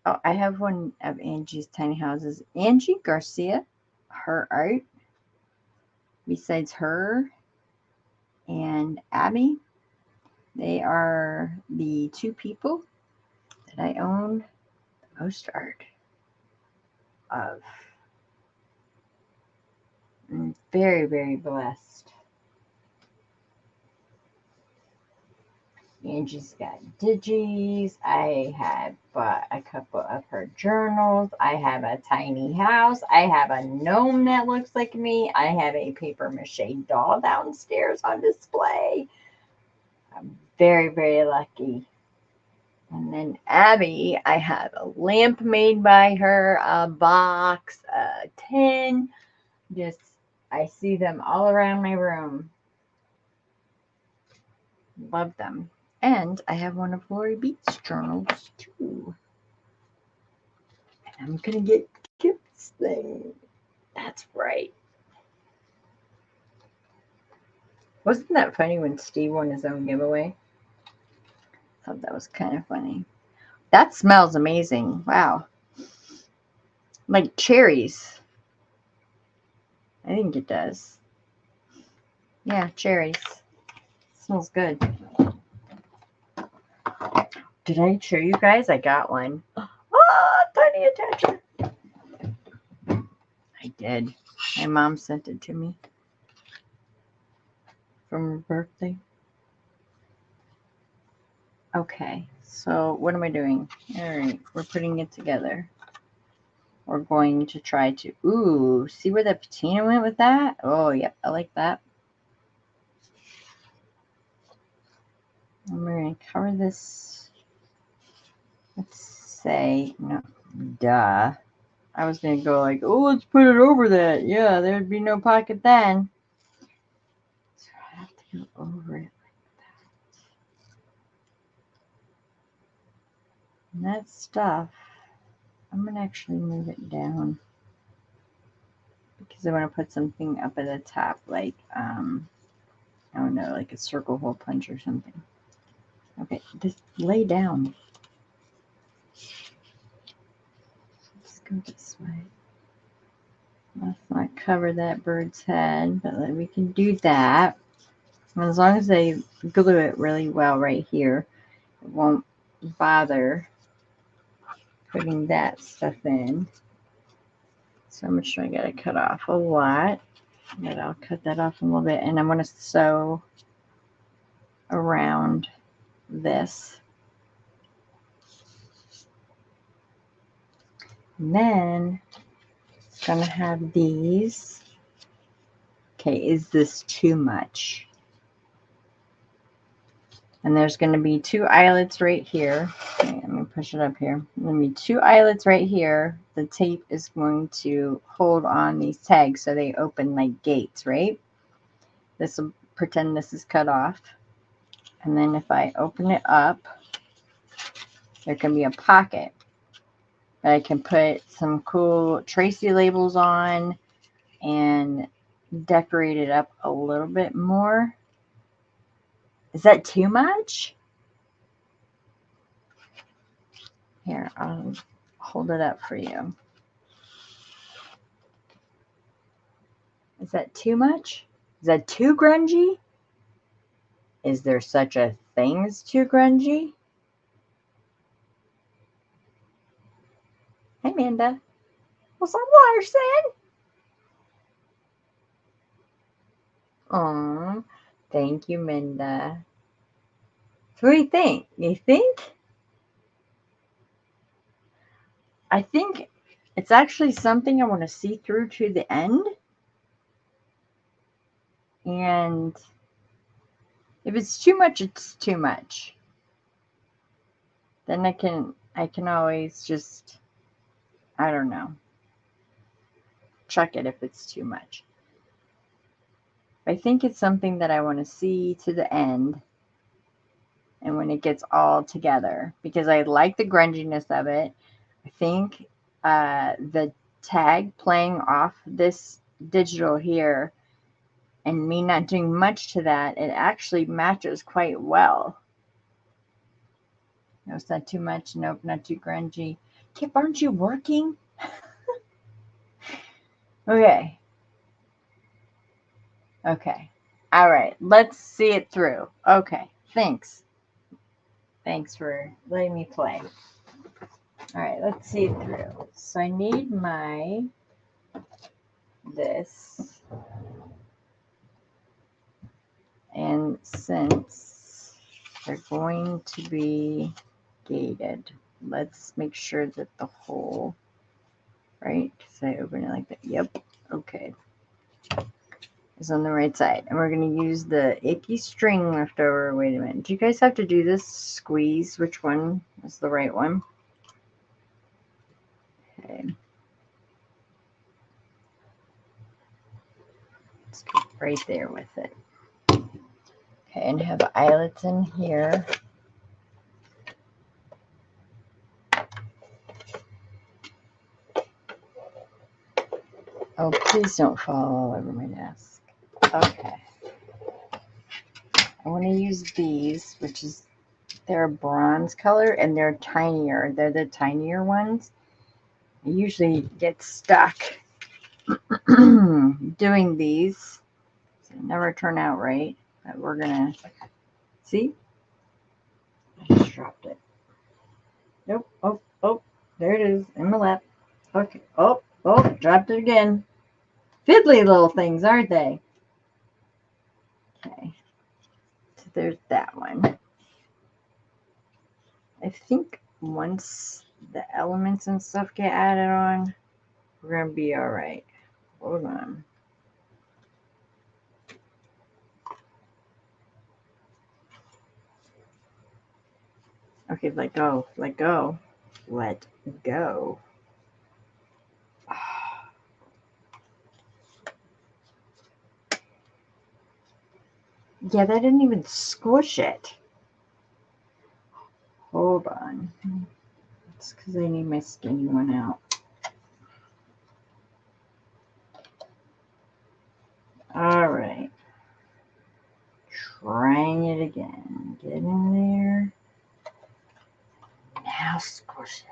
Oh, I have one of Angie's tiny houses. Angie Garcia, her art, besides her and Abby, they are the 2 people that I own the most art of. I'm very, very blessed. Angie's got digis. I have bought a couple of her journals. I have a tiny house. I have a gnome that looks like me. I have a paper mache doll downstairs on display. I'm very, very lucky. And then Abby, I have a lamp made by her, a box, a tin, Just, I see them all around my room. Love them. And I have one of Lori Beats journals too. And I'm going to get Kip's thing. That's right. Wasn't that funny when Steve won his own giveaway? I thought that was kind of funny. That smells amazing. Wow. Like cherries. I think it does. Yeah, cherries. Smells good. Did I show you guys? I got one. Oh, tiny attachment. I did. My mom sent it to me from her birthday. Okay, so what am I doing? All right, we're putting it together. We're going to try to, ooh, see where the patina went with that? Oh, yep, I like that. And we're going to cover this, let's say, no, duh. I was going to go like, oh, let's put it over that. Yeah, there'd be no pocket then. So I have to go over it like that. And that stuff, I'm going to actually move it down because I want to put something up at the top, like, I don't know, like a circle hole punch or something. Okay, just lay down. Let's go this way. Let's not cover that bird's head, but we can do that. And as long as I glue it really well right here, it won't bother putting that stuff in. So I'm sure I gotta cut off a lot, but I'll cut that off a little bit, and I'm gonna sew around this. And then it's gonna have these. Okay, is this too much? And there's going to be 2 eyelets right here. Okay, let me push it up here. There's going to be 2 eyelets right here. The tape is going to hold on these tags so they open like gates, right? This will pretend this is cut off. And then if I open it up, there can be a pocket that I can put some cool Tracy labels on and decorate it up a little bit more. Is that too much? Here, I'll hold it up for you. Is that too much? Is that too grungy? Is there such a thing as too grungy? Hey, Amanda. What's that water saying? Aw, thank you, Minda. So what do you think? You think? I think it's actually something I want to see through to the end. And if it's too much, it's too much. Then I can always just, I don't know, chuck it if it's too much. I think it's something that I want to see to the end. And when it gets all together, because I like the grunginess of it. I think the tag playing off this digital here and me not doing much to that, it actually matches quite well. No, it's not too much. Nope, not too grungy. Kip, aren't you working? Okay. Okay. All right. Let's see it through. Okay. Thanks. Thanks for letting me play. All right. Let's see it through. So I need this. And since they're going to be gated, let's make sure that the hole, right? Because I open it like that. Yep. Okay. Is on the right side. And we're going to use the icky string left over. Wait a minute. Do you guys have to do this squeeze? Which one is the right one? Okay. right there with it. Okay, and have eyelets in here. Oh, please don't fall all over my desk. Okay. I want to use these, which is, they're a bronze color and they're tinier. They're the tinier ones. I usually get stuck doing these. So they never turn out right. But we're going to see. I just dropped it. Nope. Oh, there it is in my lap. Okay. Oh, dropped it again. Fiddly little things, aren't they? Okay. So there's that one. I think once the elements and stuff get added on, we're going to be all right. Hold on. Okay, let go. Let go. Let go. Yeah, that didn't even squish it. Hold on. It's because I need my skinny one out. All right. Trying it again. Get in there. Now squish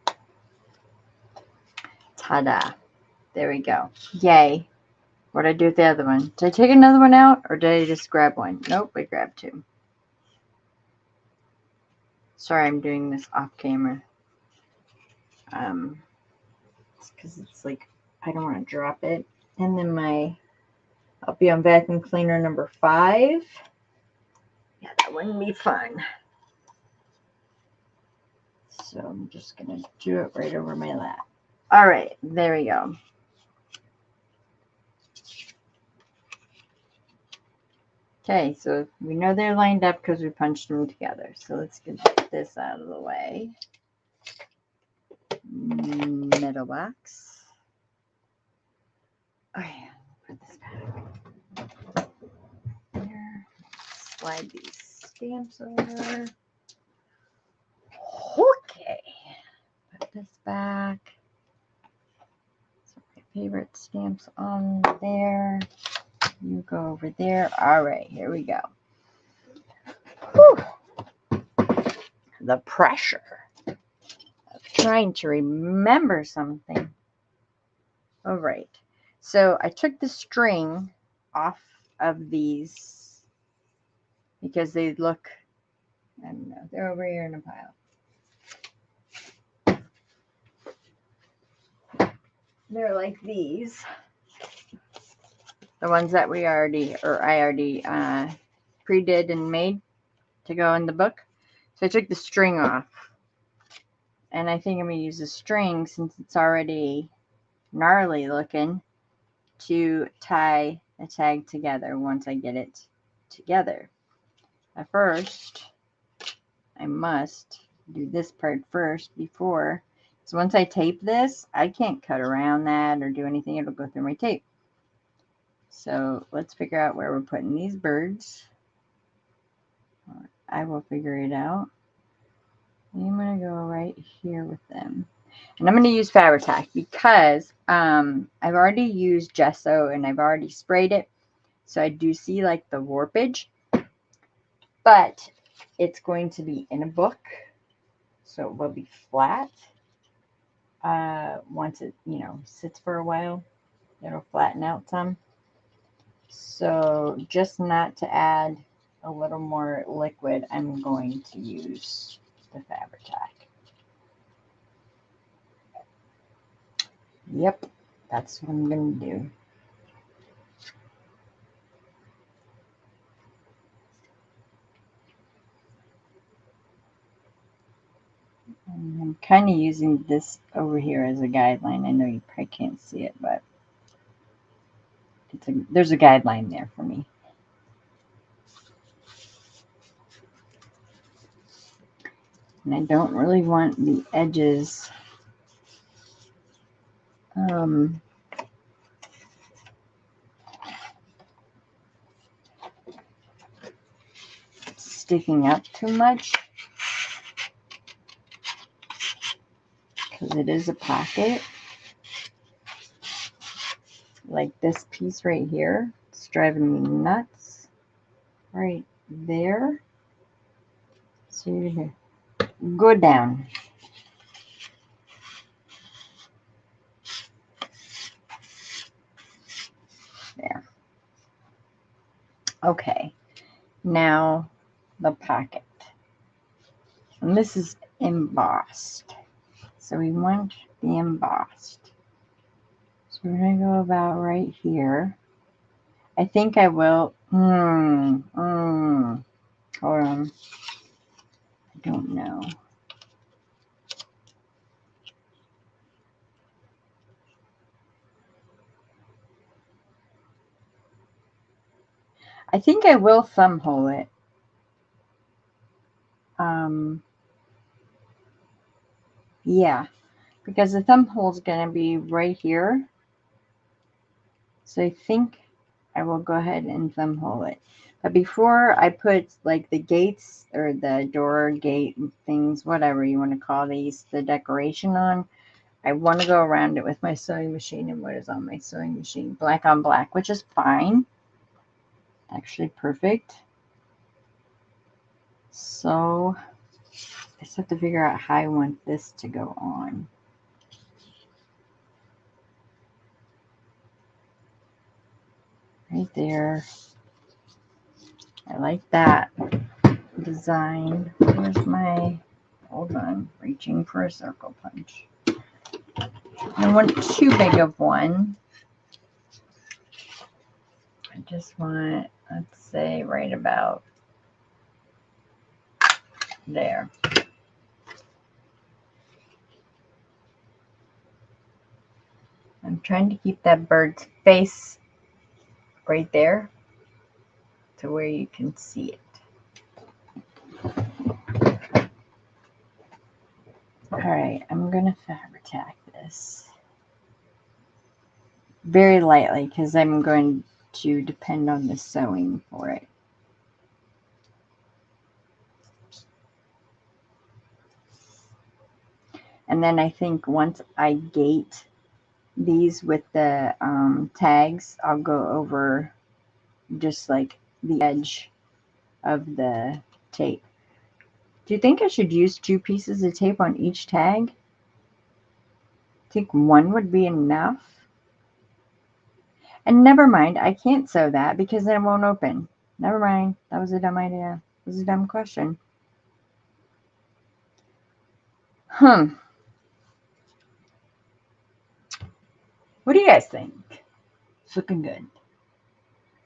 it. Ta-da. There we go. Yay. What did I do with the other one? Did I take another one out or did I just grab one? Nope, I grabbed two. Sorry, I'm doing this off camera. It's because it's like, I don't want to drop it. And then I'll be on vacuum cleaner number 5. Yeah, that wouldn't be fun. So I'm just going to do it right over my lap. All right, there we go. Okay, so we know they're lined up because we punched them together. So let's get this out of the way. Middle box. Oh yeah, put this back. There. Slide these stamps over. Okay. Put this back. So my favorite stamps on there. You go over there. All right, here we go. Whew. The pressure of trying to remember something. All right. So I took the string off of these because they look, I don't know, they're over here in a pile. They're like these. The ones that I already pre-did and made to go in the book. So I took the string off. And I think I'm going to use the string, since it's already gnarly looking, to tie the tag together once I get it together. At first, I must do this part first before. So once I tape this, I can't cut around that or do anything. It'll go through my tape. So let's figure out where we're putting these birds. I will figure it out. I'm going to go right here with them. And I'm going to use Fabri-Tac because I've already used gesso and I've already sprayed it. So I do see like the warpage. But it's going to be in a book. So it will be flat. Once it, sits for a while, it'll flatten out some. So just not to add a little more liquid, I'm going to use the Fabri-Tac. Yep, that's what I'm going to do. And I'm kind of using this over here as a guideline. I know you probably can't see it, but there's a guideline there for me. And I don't really want the edges sticking up too much because it is a pocket. Like this piece right here, it's driving me nuts. Right there. So you go down. There. Okay. Now the pocket. And this is embossed. So we want the embossed. So we're going to go about right here. I think I will. Hold on. I don't know. I think I will thumb hole it. Yeah, because the thumb hole is going to be right here. So I think I will go ahead and thumb hole it. But before I put like the gates or the door gate things, whatever you want to call these, the decoration on, I want to go around it with my sewing machine. And what is on my sewing machine? Black on black, which is fine. Actually perfect. So I just have to figure out how I want this to go on. Right there. I like that design. Where's my, hold on, reaching for a circle punch. I don't want too big of one. I just want, let's say, right about there. I'm trying to keep that bird's face right there to where you can see it. All right, I'm going to Fabri-Tac this very lightly because I'm going to depend on the sewing for it. And then I think once I gate these with the tags, I'll go over just like the edge of the tape. Do you think I should use 2 pieces of tape on each tag? I think 1 would be enough. And never mind, I can't sew that because then it won't open. Never mind, that was a dumb idea. It was a dumb question. What do you guys think? It's looking good.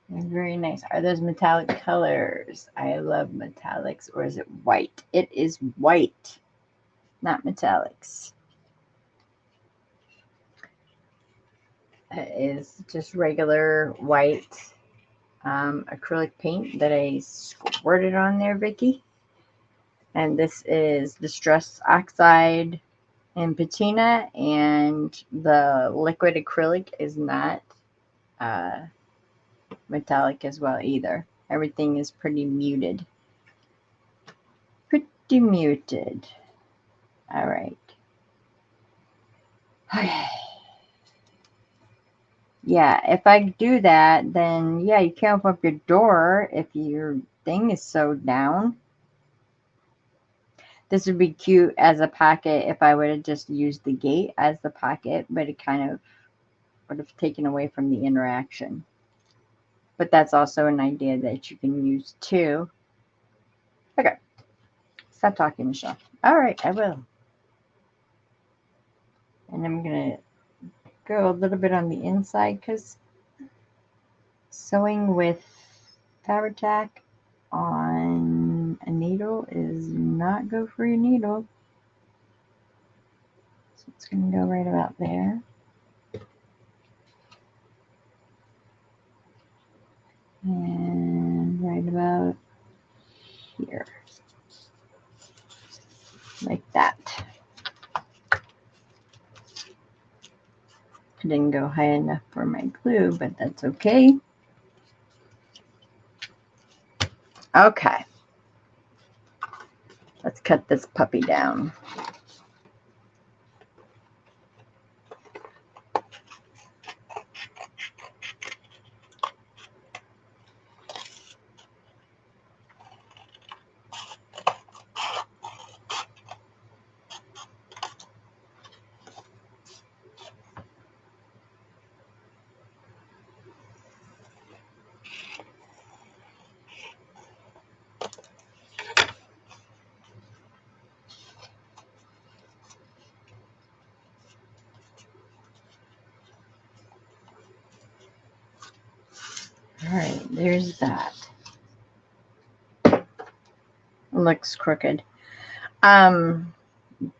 Very nice. Are those metallic colors? I love metallics. Or is it white? It is white, not metallics. It is just regular white acrylic paint that I squirted on there, Vicky. And this is Distress Oxide and patina, and the liquid acrylic is not metallic as well either. Everything is pretty muted. Pretty muted. All right. Okay. Yeah, if I do that, then yeah, you can't open up your door if your thing is sewed down. This would be cute as a pocket if I would have just used the gate as the pocket, but it kind of would have taken away from the interaction. But that's also an idea that you can use too. Okay. Stop talking, Michelle. All right, I will. And I'm going to go a little bit on the inside because sewing with Fabri-Tac on a needle is not good for your needle. So it's going to go right about there. And right about here. Like that. I didn't go high enough for my glue, but that's okay. Okay. Let's cut this puppy down. All right, there's that. Looks crooked. Yeah,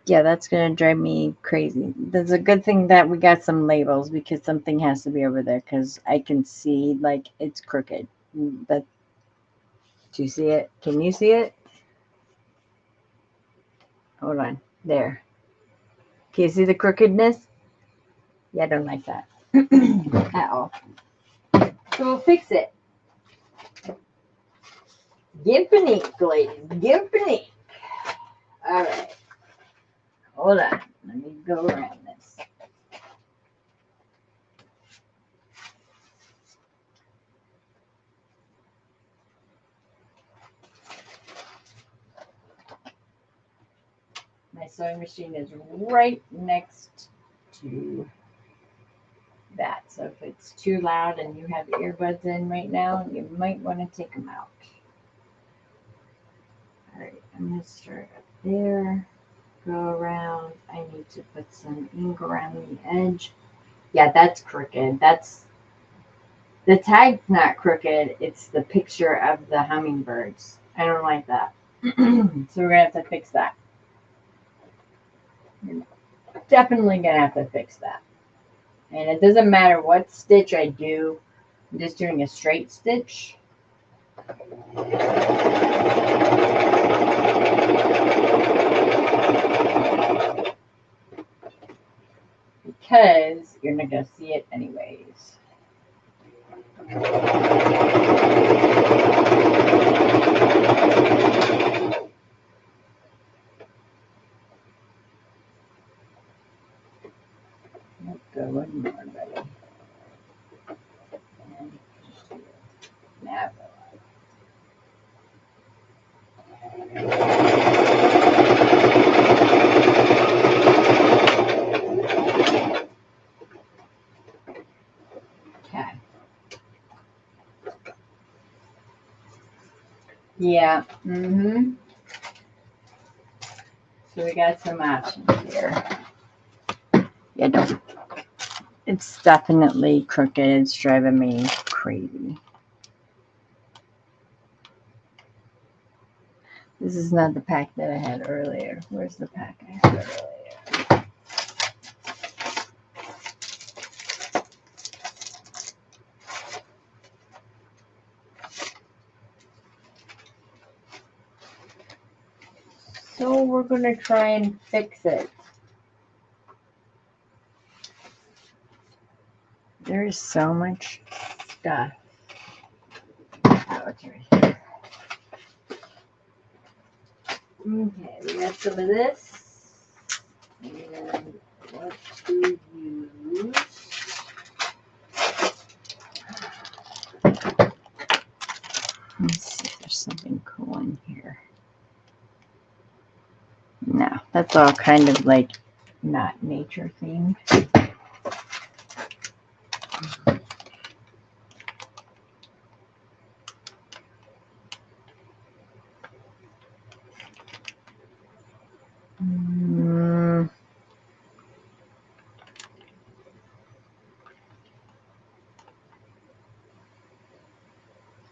that's gonna drive me crazy. There's a good thing that we got some labels because something has to be over there because I can see like it's crooked. That, do you see it? Can you see it? Hold on. There. Can you see the crookedness? Yeah, I don't like that at all. So we'll fix it. Give Panique, ladies. Give Panique. All right. Hold on. Let me go around this. My sewing machine is right next to that. So if it's too loud and you have earbuds in right now, you might want to take them out. All right. I'm going to start up there. Go around. I need to put some ink around the edge. Yeah, that's crooked. That's the tag's not crooked. It's the picture of the hummingbirds. I don't like that. So we're gonna have to fix that. We're definitely gonna have to fix that. And it doesn't matter what stitch I do. I'm just doing a straight stitch. Because you're not gonna see it anyways. Let's go one more, buddy. And now go. Okay. Yeah. So we got some options here. Yeah, don't. It's definitely crooked. It's driving me crazy. This is not the pack that I had earlier. Where's the pack I had earlier? So we're going to try and fix it. There's so much stuff. Oh, it's right here. Okay, we got some of this. And what to use? Let's see if there's something cool in here. No, that's all kind of like not nature themed.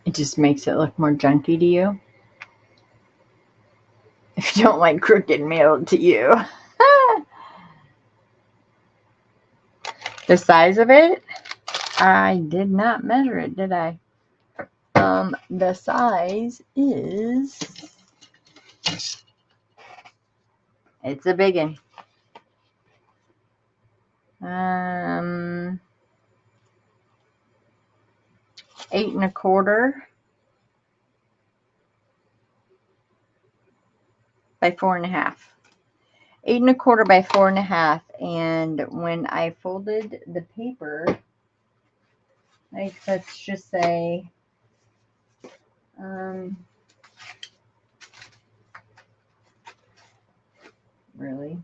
It just makes it look more junky to you. If you don't like crooked mail to you. The size of it, I did not measure it, did I? The size is, it's a big one. 8 1/4 by 4.5. 8 1/4 by 4.5. And when I folded the paper, like, let's just say, really,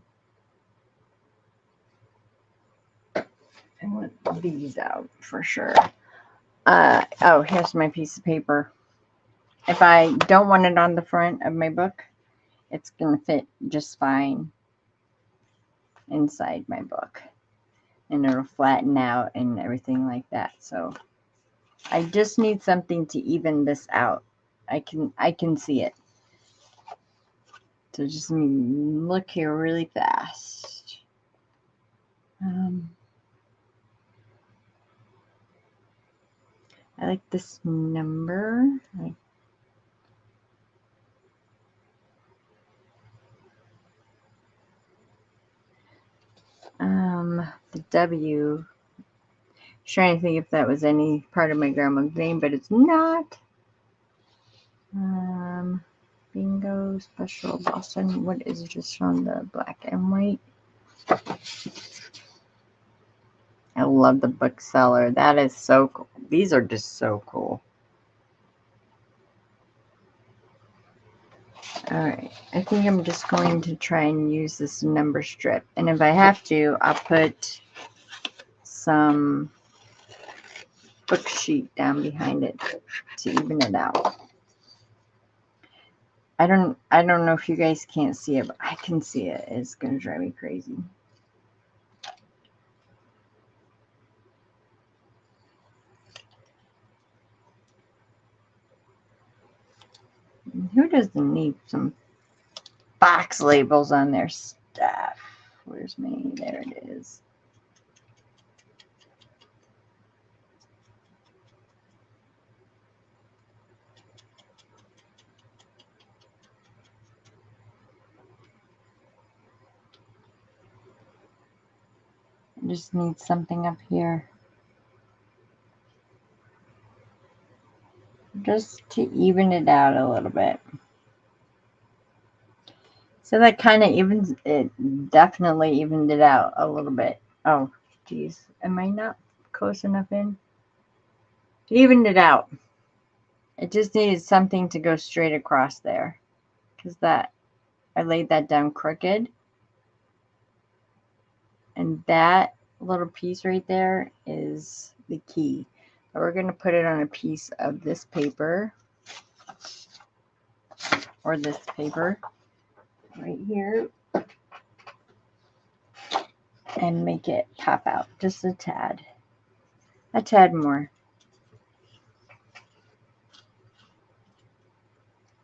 I want these out for sure. Oh, here's my piece of paper. If I don't want it on the front of my book, it's going to fit just fine inside my book. And it'll flatten out and everything like that. So I just need something to even this out. I can see it. So just look here really fast. I like this number. The W. Trying to think if that was any part of my grandma's name, but it's not. Bingo Special Boston. What is just on the black and white? I love the bookseller. That is so cool. These are just so cool. All right. I think I'm just going to try and use this number strip. And if I have to, I'll put some book sheet down behind it to even it out. I don't know if you guys can't see it, but I can see it. It's gonna drive me crazy. Who doesn't need some box labels on their stuff? Where's me? There it is. I just need something up here. Just to even it out a little bit. So that kind of evens it, definitely evened it out a little bit. Oh, geez. Am I not close enough in? It evened it out. It just needed something to go straight across there. Because that, I laid that down crooked. And that little piece right there is the key. But we're going to put it on a piece of this paper. Or this paper. Right here. And make it pop out just a tad. A tad more.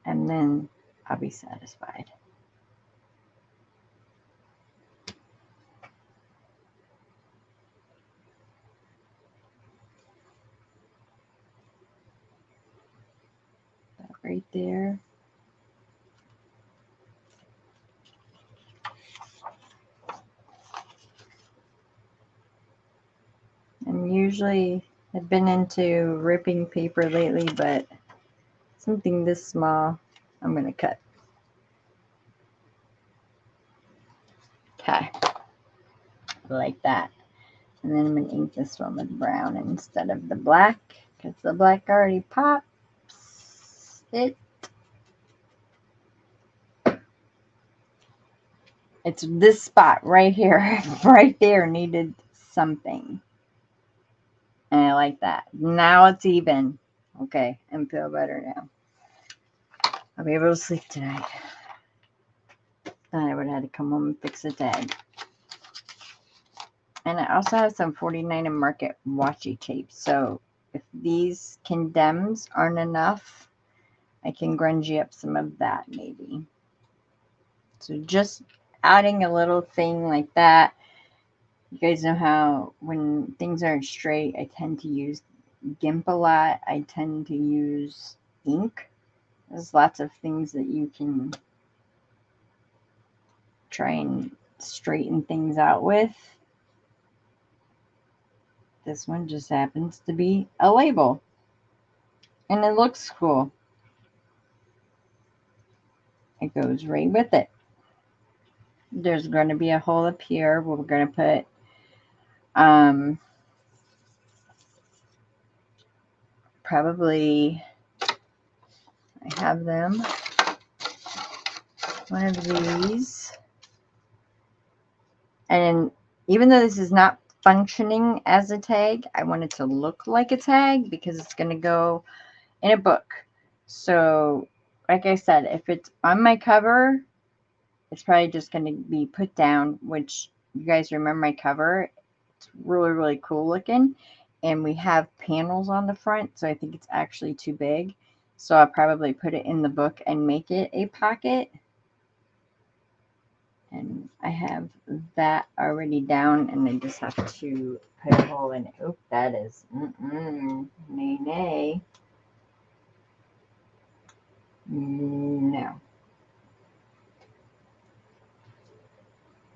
And then I'll be satisfied. That right there. And usually I've been into ripping paper lately, but something this small, I'm going to cut. Okay. Like that. And then I'm going to ink this one with brown instead of the black, because the black already pops it. It's this spot right here, right there needed something. And I like that. Now it's even. Okay, I feel better now. I'll be able to sleep tonight. Then I would have had to come home and fix the tag. And I also have some 49 and Market washi tape. So if these condemns aren't enough, I can grungy up some of that maybe. So just adding a little thing like that. You guys know how when things aren't straight, I tend to use GIMP a lot. I tend to use ink. There's lots of things that you can try and straighten things out with. This one just happens to be a label. And it looks cool. It goes right with it. There's going to be a hole up here where we're going to put probably, I have them, one of these. And even though this is not functioning as a tag, I want it to look like a tag because it's going to go in a book. So, like I said, if it's on my cover, it's probably just going to be put down, which you guys remember my cover. It's really, really cool looking. And we have panels on the front, so I think it's actually too big. So I'll probably put it in the book and make it a pocket. And I have that already down, and I just have to put a hole in it. Oh, that is, nay, nay. No.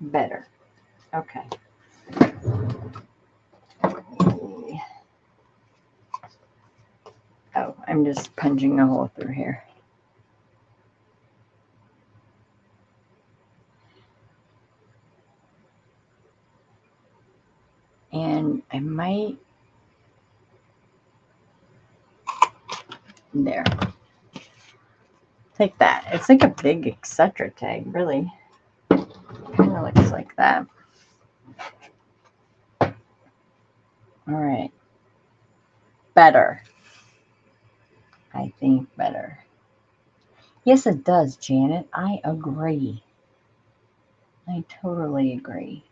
Better. Okay. Oh, I'm just punching a hole through here. And I might, there. Take that. It's like a big etc. tag, really. Kind of looks like that. All right. Better. I think better. Yes, it does, Janet. I agree. I totally agree.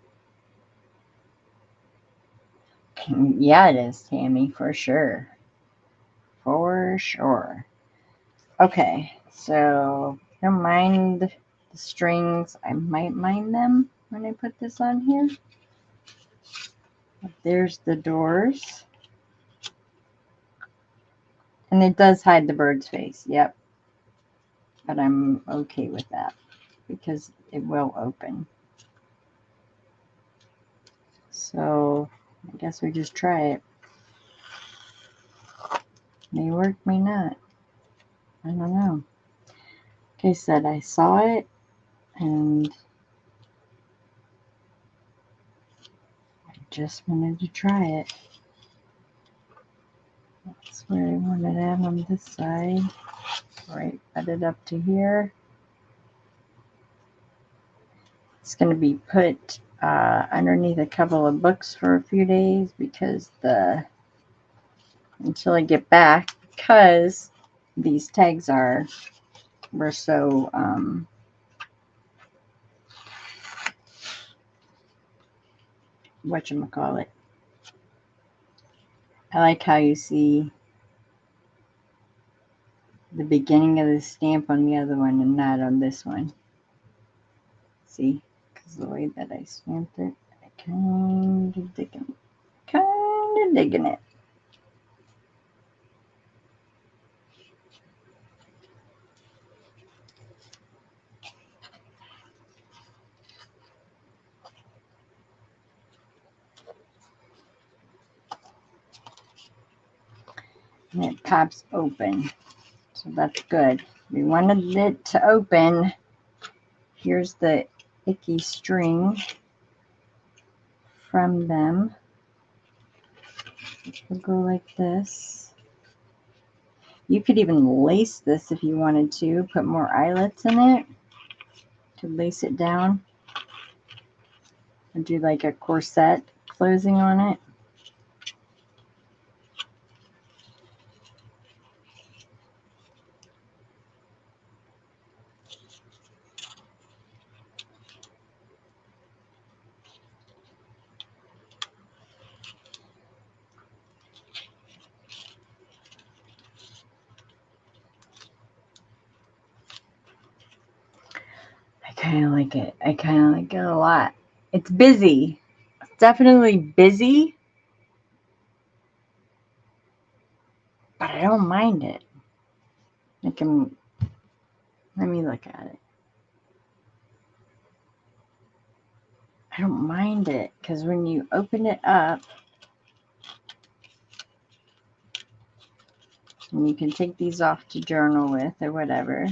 Yeah, it is, Tammy, for sure. For sure. Okay, so don't mind the strings. I might mind them when I put this on here. There's the doors. And it does hide the bird's face. Yep. But I'm okay with that because it will open. So I guess we just try it. May work, may not. I don't know. Like I said, I saw it and I just wanted to try it. That's where I want it at on this side. Right, put it up to here. It's going to be put underneath a couple of books for a few days because until I get back, because these tags were so whatchamacallit. I like how you see the beginning of the stamp on the other one and not on this one. See? Because the way that I stamped it, I kind of digging it. And it pops open. So that's good. We wanted it to open. Here's the icky string from them. It will go like this. You could even lace this if you wanted to. Put more eyelets in it to lace it down. And do like a corset closing on it. I kind of like it. I kind of like it a lot. It's busy. It's definitely busy. But I don't mind it. Let me look at it. I don't mind it because when you open it up, And you can take these off to journal with or whatever.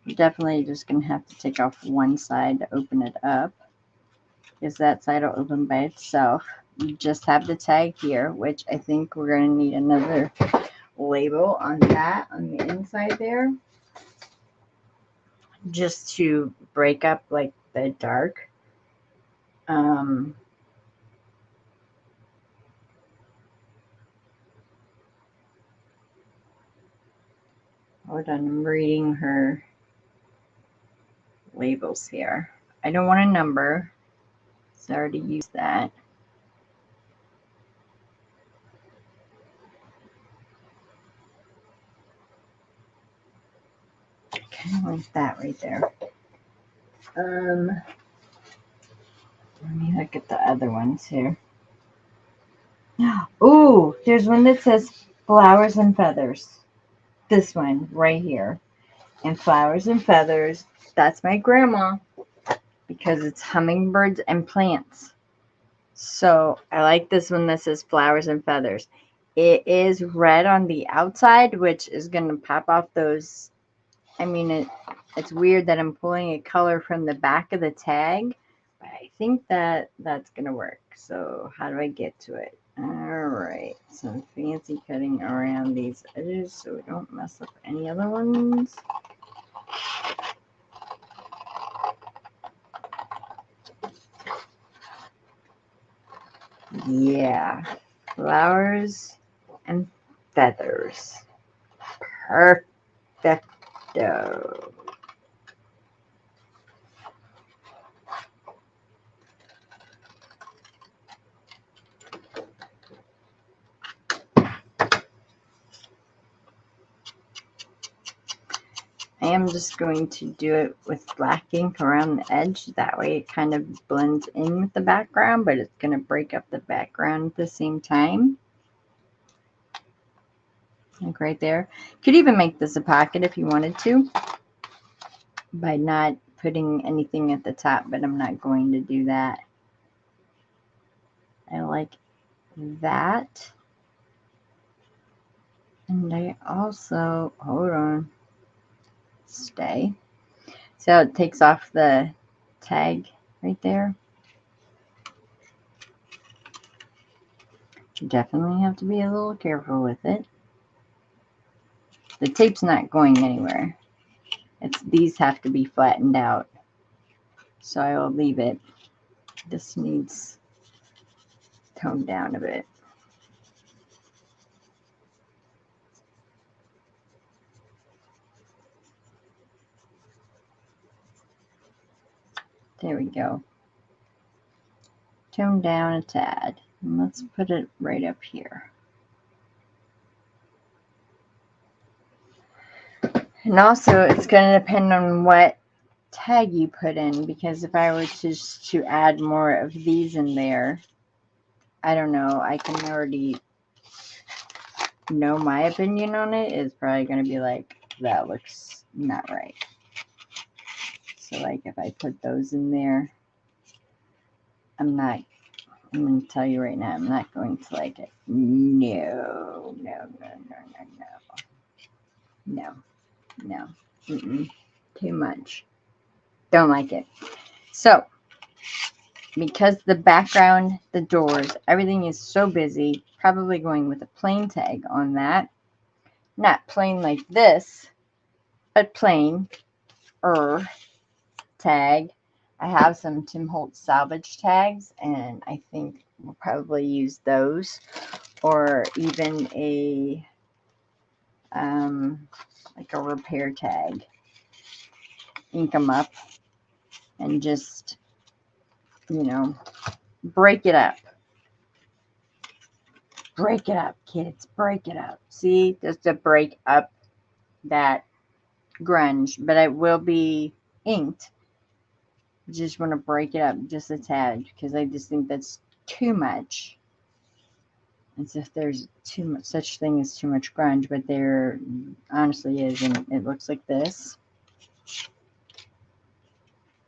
You're definitely just going to have to take off one side to open it up, because that side will open by itself. You just have the tag here, which I think we're going to need another label on that on the inside there, just to break up like the dark. Hold on, I'm reading her labels here. I don't want a number, so I already used that. Kind of like that right there. Let me look at the other ones here. Oh, there's one that says flowers and feathers. This one right here. And flowers and feathers, that's my grandma, because it's hummingbirds and plants. So I like this one that says flowers and feathers. It is red on the outside, which is going to pop off those. I mean, it's weird that I'm pulling a color from the back of the tag, but I think that that's going to work. So how do I get to it? All right, some fancy cutting around these edges so we don't mess up any other ones. Yeah, flowers and feathers. Perfecto. I am just going to do it with black ink around the edge. That way it kind of blends in with the background, but it's going to break up the background at the same time. Like right there. Could even make this a pocket if you wanted to, by not putting anything at the top, but I'm not going to do that. I like that. And I also, hold on, stay. So it takes off the tag right there. You definitely have to be a little careful with it. The tape's not going anywhere. These have to be flattened out. So I will leave it. This needs toned down a bit. There we go. Tone down a tad. And let's put it right up here. And also, it's going to depend on what tag you put in, because if I were to add more of these in there, I don't know, I can already know my opinion on it is probably going to be like, that looks not right. So like if I put those in there, I'm going to tell you right now, I'm not going to like it. No. Too much. Don't like it. So, because the background, the doors, everything is so busy, probably going with a plain tag on that. Not plain like this, but plain tag. I have some Tim Holtz salvage tags, and I think we'll probably use those, or even a like a repair tag. Ink them up and just, break it up. Break it up, kids. Break it up. See, just to break up that grunge, but it will be inked. Just want to break it up just a tad, because I just think that's too much. As if there's too much such thing as too much grunge, but there honestly is, and it looks like this.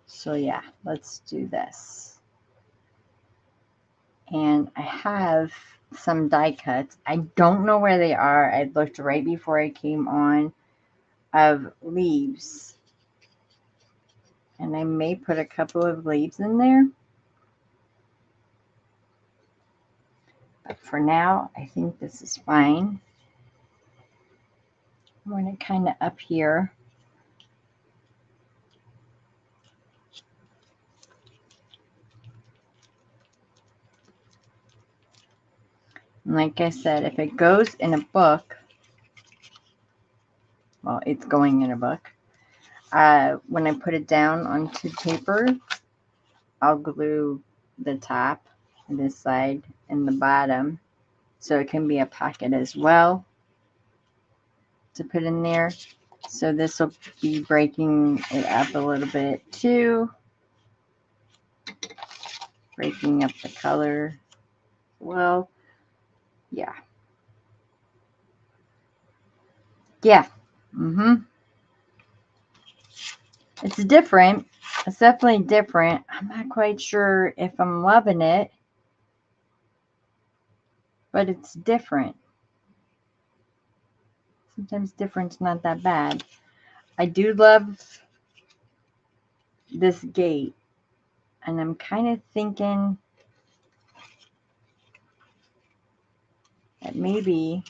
So yeah, let's do this. And I have some die cuts. I don't know where they are. I looked right before I came on of leaves. And I may put a couple of leaves in there. But for now, I think this is fine. I'm going to kind of up here. And like I said, if it goes in a book, well, it's going in a book. When I put it down onto paper, I'll glue the top, this side, and the bottom, so it can be a pocket as well to put in there. So this will be breaking it up a little bit too, breaking up the color. Well, yeah. It's different. It's definitely different. I'm not quite sure if I'm loving it, but it's different. Sometimes different's not that bad. I do love this gate, and I'm kind of thinking that maybe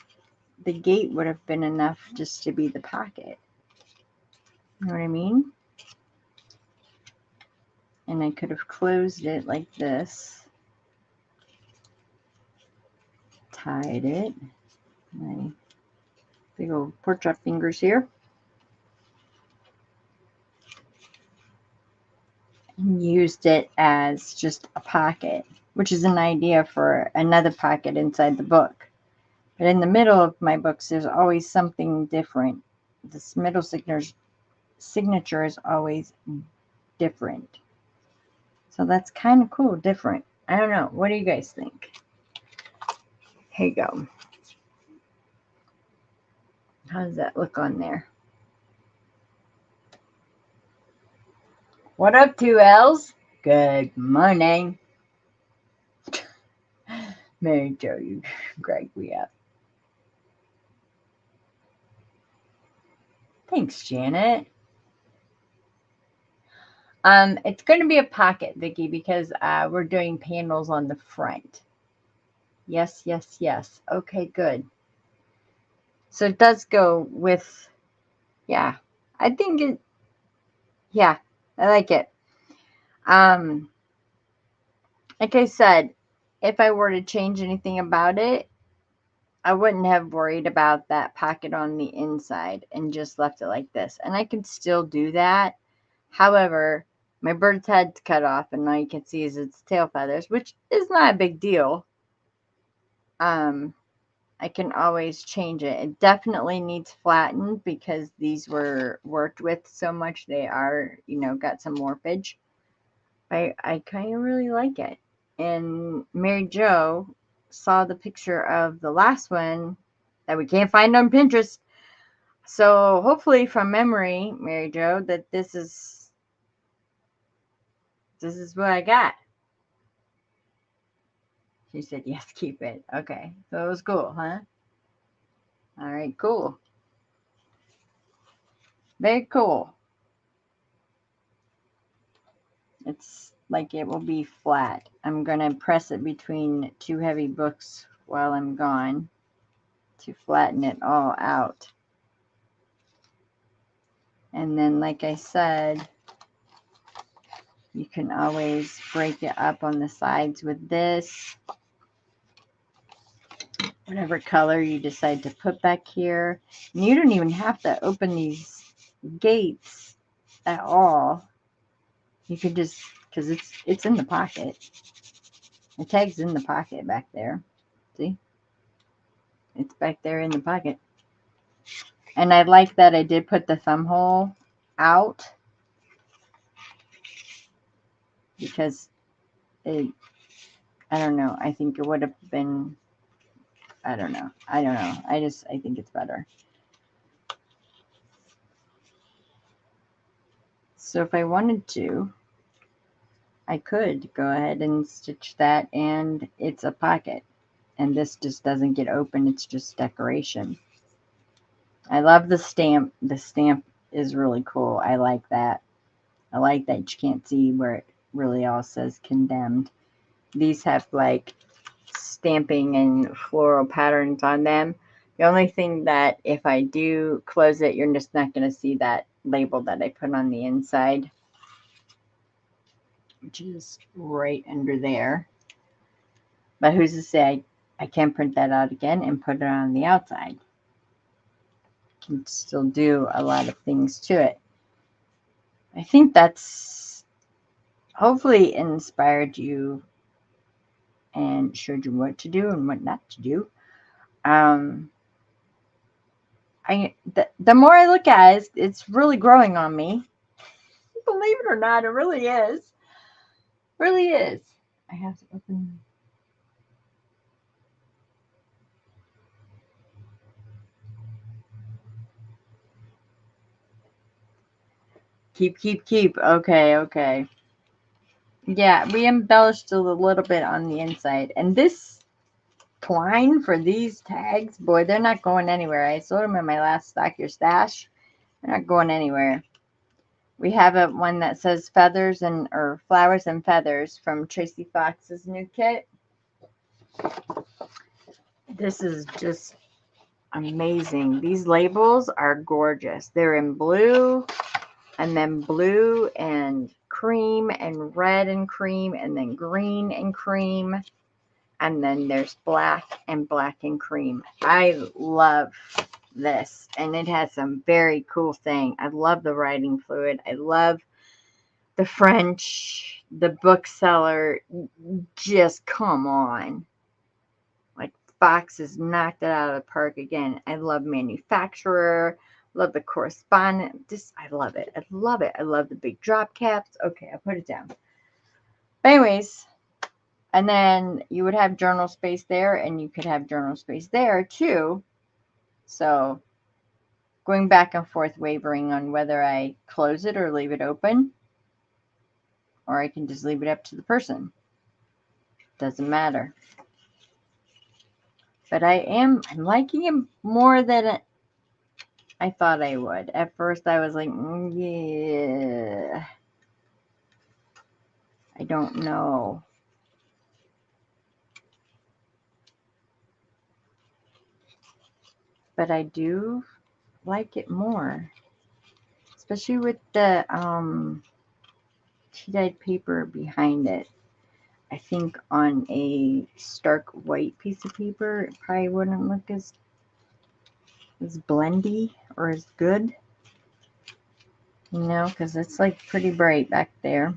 the gate would have been enough just to be the pocket. You know what I mean? And I could have closed it like this, tied it, my big old pork chop fingers here, and used it as just a pocket, which is an idea for another pocket inside the book. But in the middle of my books, there's always something different. This middle signature is always different. So that's kind of cool, different. I don't know. What do you guys think? Here you go. How does that look on there? What up, 2Ls? Good morning. Mary Jo, you crack me up. Thanks, Janet. It's going to be a pocket, Vicki, because we're doing panels on the front. Yes, yes, yes. Okay, good. So it does go with, yeah, I think it, yeah, I like it. Like I said, if I were to change anything about it, I wouldn't have worried about that pocket on the inside and just left it like this. And I can still do that. However, my bird's head's cut off and all you can see is its tail feathers, which is not a big deal. I can always change it. It definitely needs flattened because these were worked with so much. They are, got some warpage. I kind of really like it. And Mary Jo saw the picture of the last one that we can't find on Pinterest. So hopefully from memory, Mary Jo, that this is what I got. She said, yes, keep it. Okay. So it was cool, huh? All right, cool. Very cool. It's like it will be flat. I'm going to press it between two heavy books while I'm gone to flatten it all out. And then, like I said, you can always break it up on the sides with this. Whatever color you decide to put back here. And you don't even have to open these gates at all. You could just, because it's in the pocket. The tag's in the pocket back there. See? It's back there in the pocket. And I like that I did put the thumb hole out because I don't know. I think it would have been, I don't know. I think it's better. So if I wanted to, I could go ahead and stitch that and it's a pocket. And this just doesn't get open. It's just decoration. I love the stamp. The stamp is really cool. I like that. I like that you can't see where it really all says condemned. These have like stamping and floral patterns on them. The only thing that if I do close it, you're just not going to see that label that I put on the inside, which is right under there. But who's to say I can print that out again and put it on the outside? Can still do a lot of things to it. I think that's hopefully inspired you and showed you what to do and what not to do. The more I look at it, it's really growing on me. Believe it or not, it really is. Really is. I have to open. Keep. Okay. Yeah, we embellished a little bit on the inside. And this twine for these tags, boy, they're not going anywhere. I sold them in my last Stock Your Stash. They're not going anywhere. We have one that says feathers or flowers and feathers from Tracy Fox's new kit. This is just amazing. These labels are gorgeous. They're in blue, and then blue and cream and red and cream, and then green and cream, and then there's black and cream. I love this, and it has some very cool thing. I love the writing fluid. I love the French, the bookseller. Just come on. Like Fox has knocked it out of the park again. I love manufacturer. Love the correspondent. I love it. I love it. I love the big drop caps. Okay, I'll put it down. But anyways, and then you would have journal space there, and you could have journal space there too. So going back and forth, wavering on whether I close it or leave it open, or I can just leave it up to the person. Doesn't matter. But I'm liking it more than I thought I would. At first I was like, yeah, I don't know. But I do like it more. Especially with the tea-dyed paper behind it. I think on a stark white piece of paper, it probably wouldn't look as blendy or as good. You know, because it's like pretty bright back there.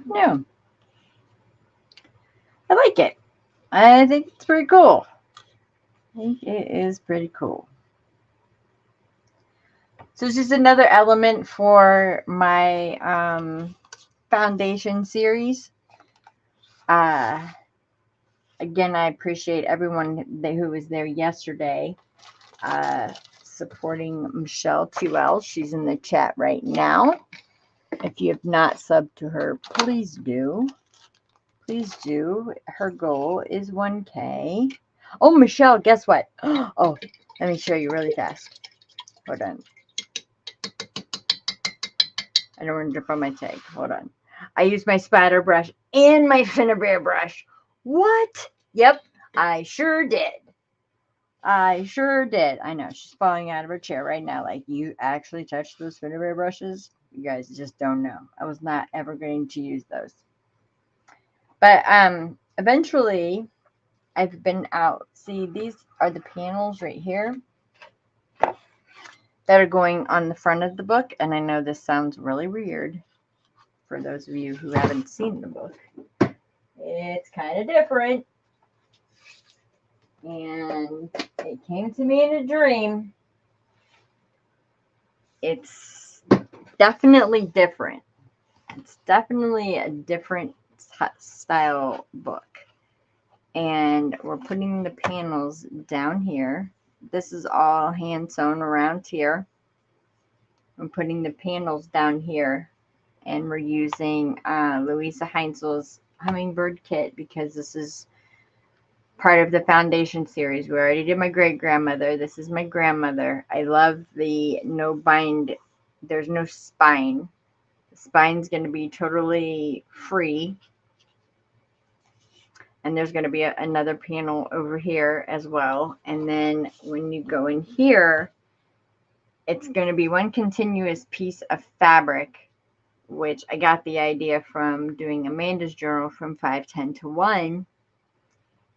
No. I like it. I think it's pretty cool. I think it is pretty cool. So it's just another element for my foundation series. Again, I appreciate everyone who was there yesterday supporting Michelle 2L. She's in the chat right now. If you have not subbed to her, please do. Please do. Her goal is 1K. Oh, Michelle, guess what? Oh, let me show you really fast. Hold on. I don't want to drip on my tag. Hold on. I use my spatter brush and my Finnabair brush. What? Yep, I sure did. I sure did. I know she's falling out of her chair right now. Like, you actually touched those Finnabair brushes? You guys just don't know. I was not ever going to use those. But eventually, I've been out. See, these are the panels right here that are going on the front of the book. And I know this sounds really weird for those of you who haven't seen the book. It's kind of different. And it came to me in a dream. It's definitely different. It's definitely a different style book. And we're putting the panels down here. This is all hand sewn around here. I'm putting the panels down here. And we're using Louisa Heinzel's hummingbird kit because this is part of the foundation series. We already did my great grandmother. This is my grandmother. I love the no bind. There's no spine. The spine's going to be totally free. And there's going to be another panel over here as well. And then when you go in here, it's going to be one continuous piece of fabric, which I got the idea from doing Amanda's journal from 510 to 1.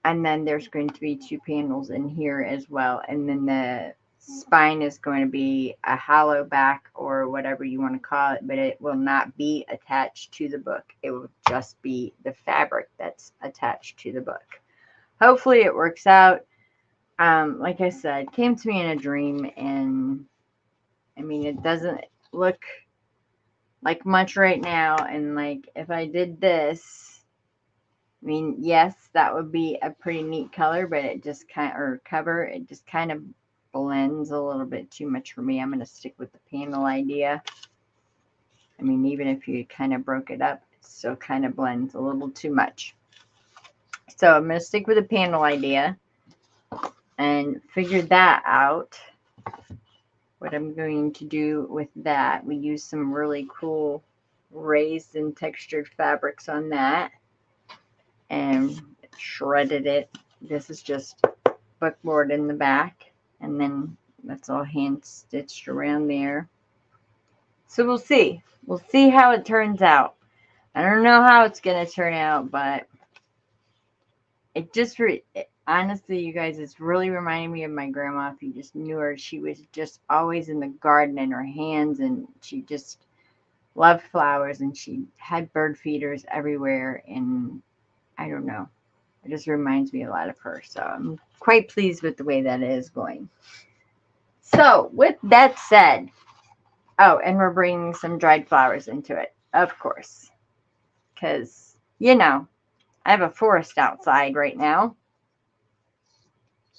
And then there's going to be 2 panels in here as well. And then the spine is going to be a hollow back or whatever you want to call it, but it will not be attached to the book. It will just be the fabric that's attached to the book. Hopefully it works out. Like I said, came to me in a dream, and I mean, it doesn't look like much right now. And like if I did this, I mean, yes, that would be a pretty neat color, but it just kind of, or cover, it just kind of blends a little bit too much for me. I'm going to stick with the panel idea. I mean, even if you kind of broke it up, it still kind of blends a little too much. So I'm going to stick with the panel idea and figure that out. What I'm going to do with that, we use some really cool raised and textured fabrics on that and shredded it. This is just bookboard in the back, and then that's all hand stitched around there. So we'll see. We'll see how it turns out. I don't know how it's going to turn out, but it just, honestly, you guys, it's really reminding me of my grandma. If you just knew her, she was just always in the garden in her hands, and she just loved flowers, and she had bird feeders everywhere, and I don't know. It just reminds me a lot of her. So I'm quite pleased with the way that it is going. So with that said, oh, and we're bringing some dried flowers into it, of course, because, you know, I have a forest outside right now.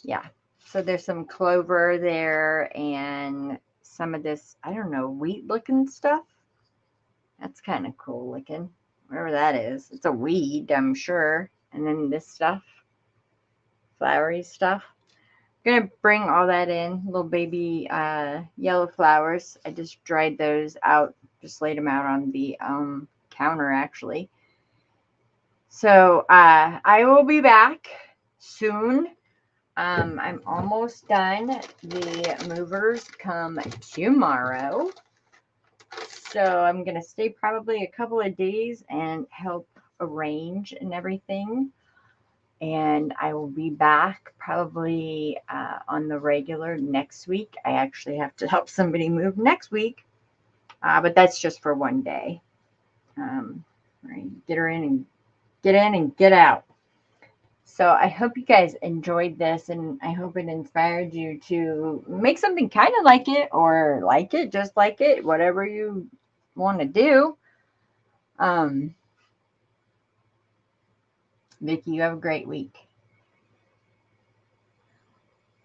Yeah. So there's some clover there and some of this, I don't know, wheat looking stuff. That's kind of cool looking. Whatever that is. It's a weed, I'm sure. And then this stuff, flowery stuff. I'm going to bring all that in. Little baby yellow flowers. I just dried those out. Just laid them out on the counter, actually. So I will be back soon. I'm almost done. The movers come tomorrow. So I'm going to stay probably a couple of days and help arrange and everything. And I will be back probably on the regular next week. I actually have to help somebody move next week. But that's just for one day. Right, get in and get out. So I hope you guys enjoyed this, and I hope it inspired you to make something kind of like it, or like it, just like it, whatever you want to do. Vicki, you have a great week.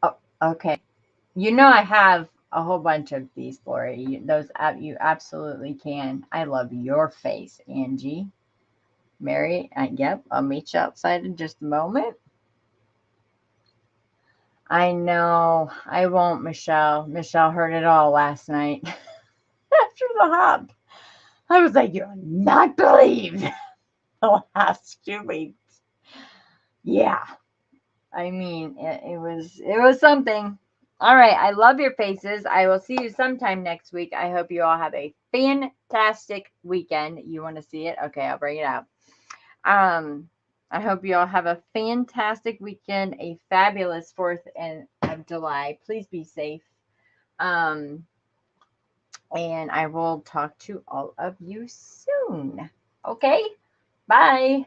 Oh, okay. You know I have a whole bunch of these, Lori. You absolutely can. I love your face, Angie. Mary, yep, I'll meet you outside in just a moment. I know. I won't, Michelle. Michelle heard it all last night after the hop. I was like, you'll not believe the last 2 weeks. Yeah. I mean, it was something. All right. I love your faces. I will see you sometime next week. I hope you all have a fantastic weekend. You want to see it? Okay, I'll bring it out. I hope you all have a fantastic weekend, a fabulous 4th of July. Please be safe. And I will talk to all of you soon. Okay? Bye.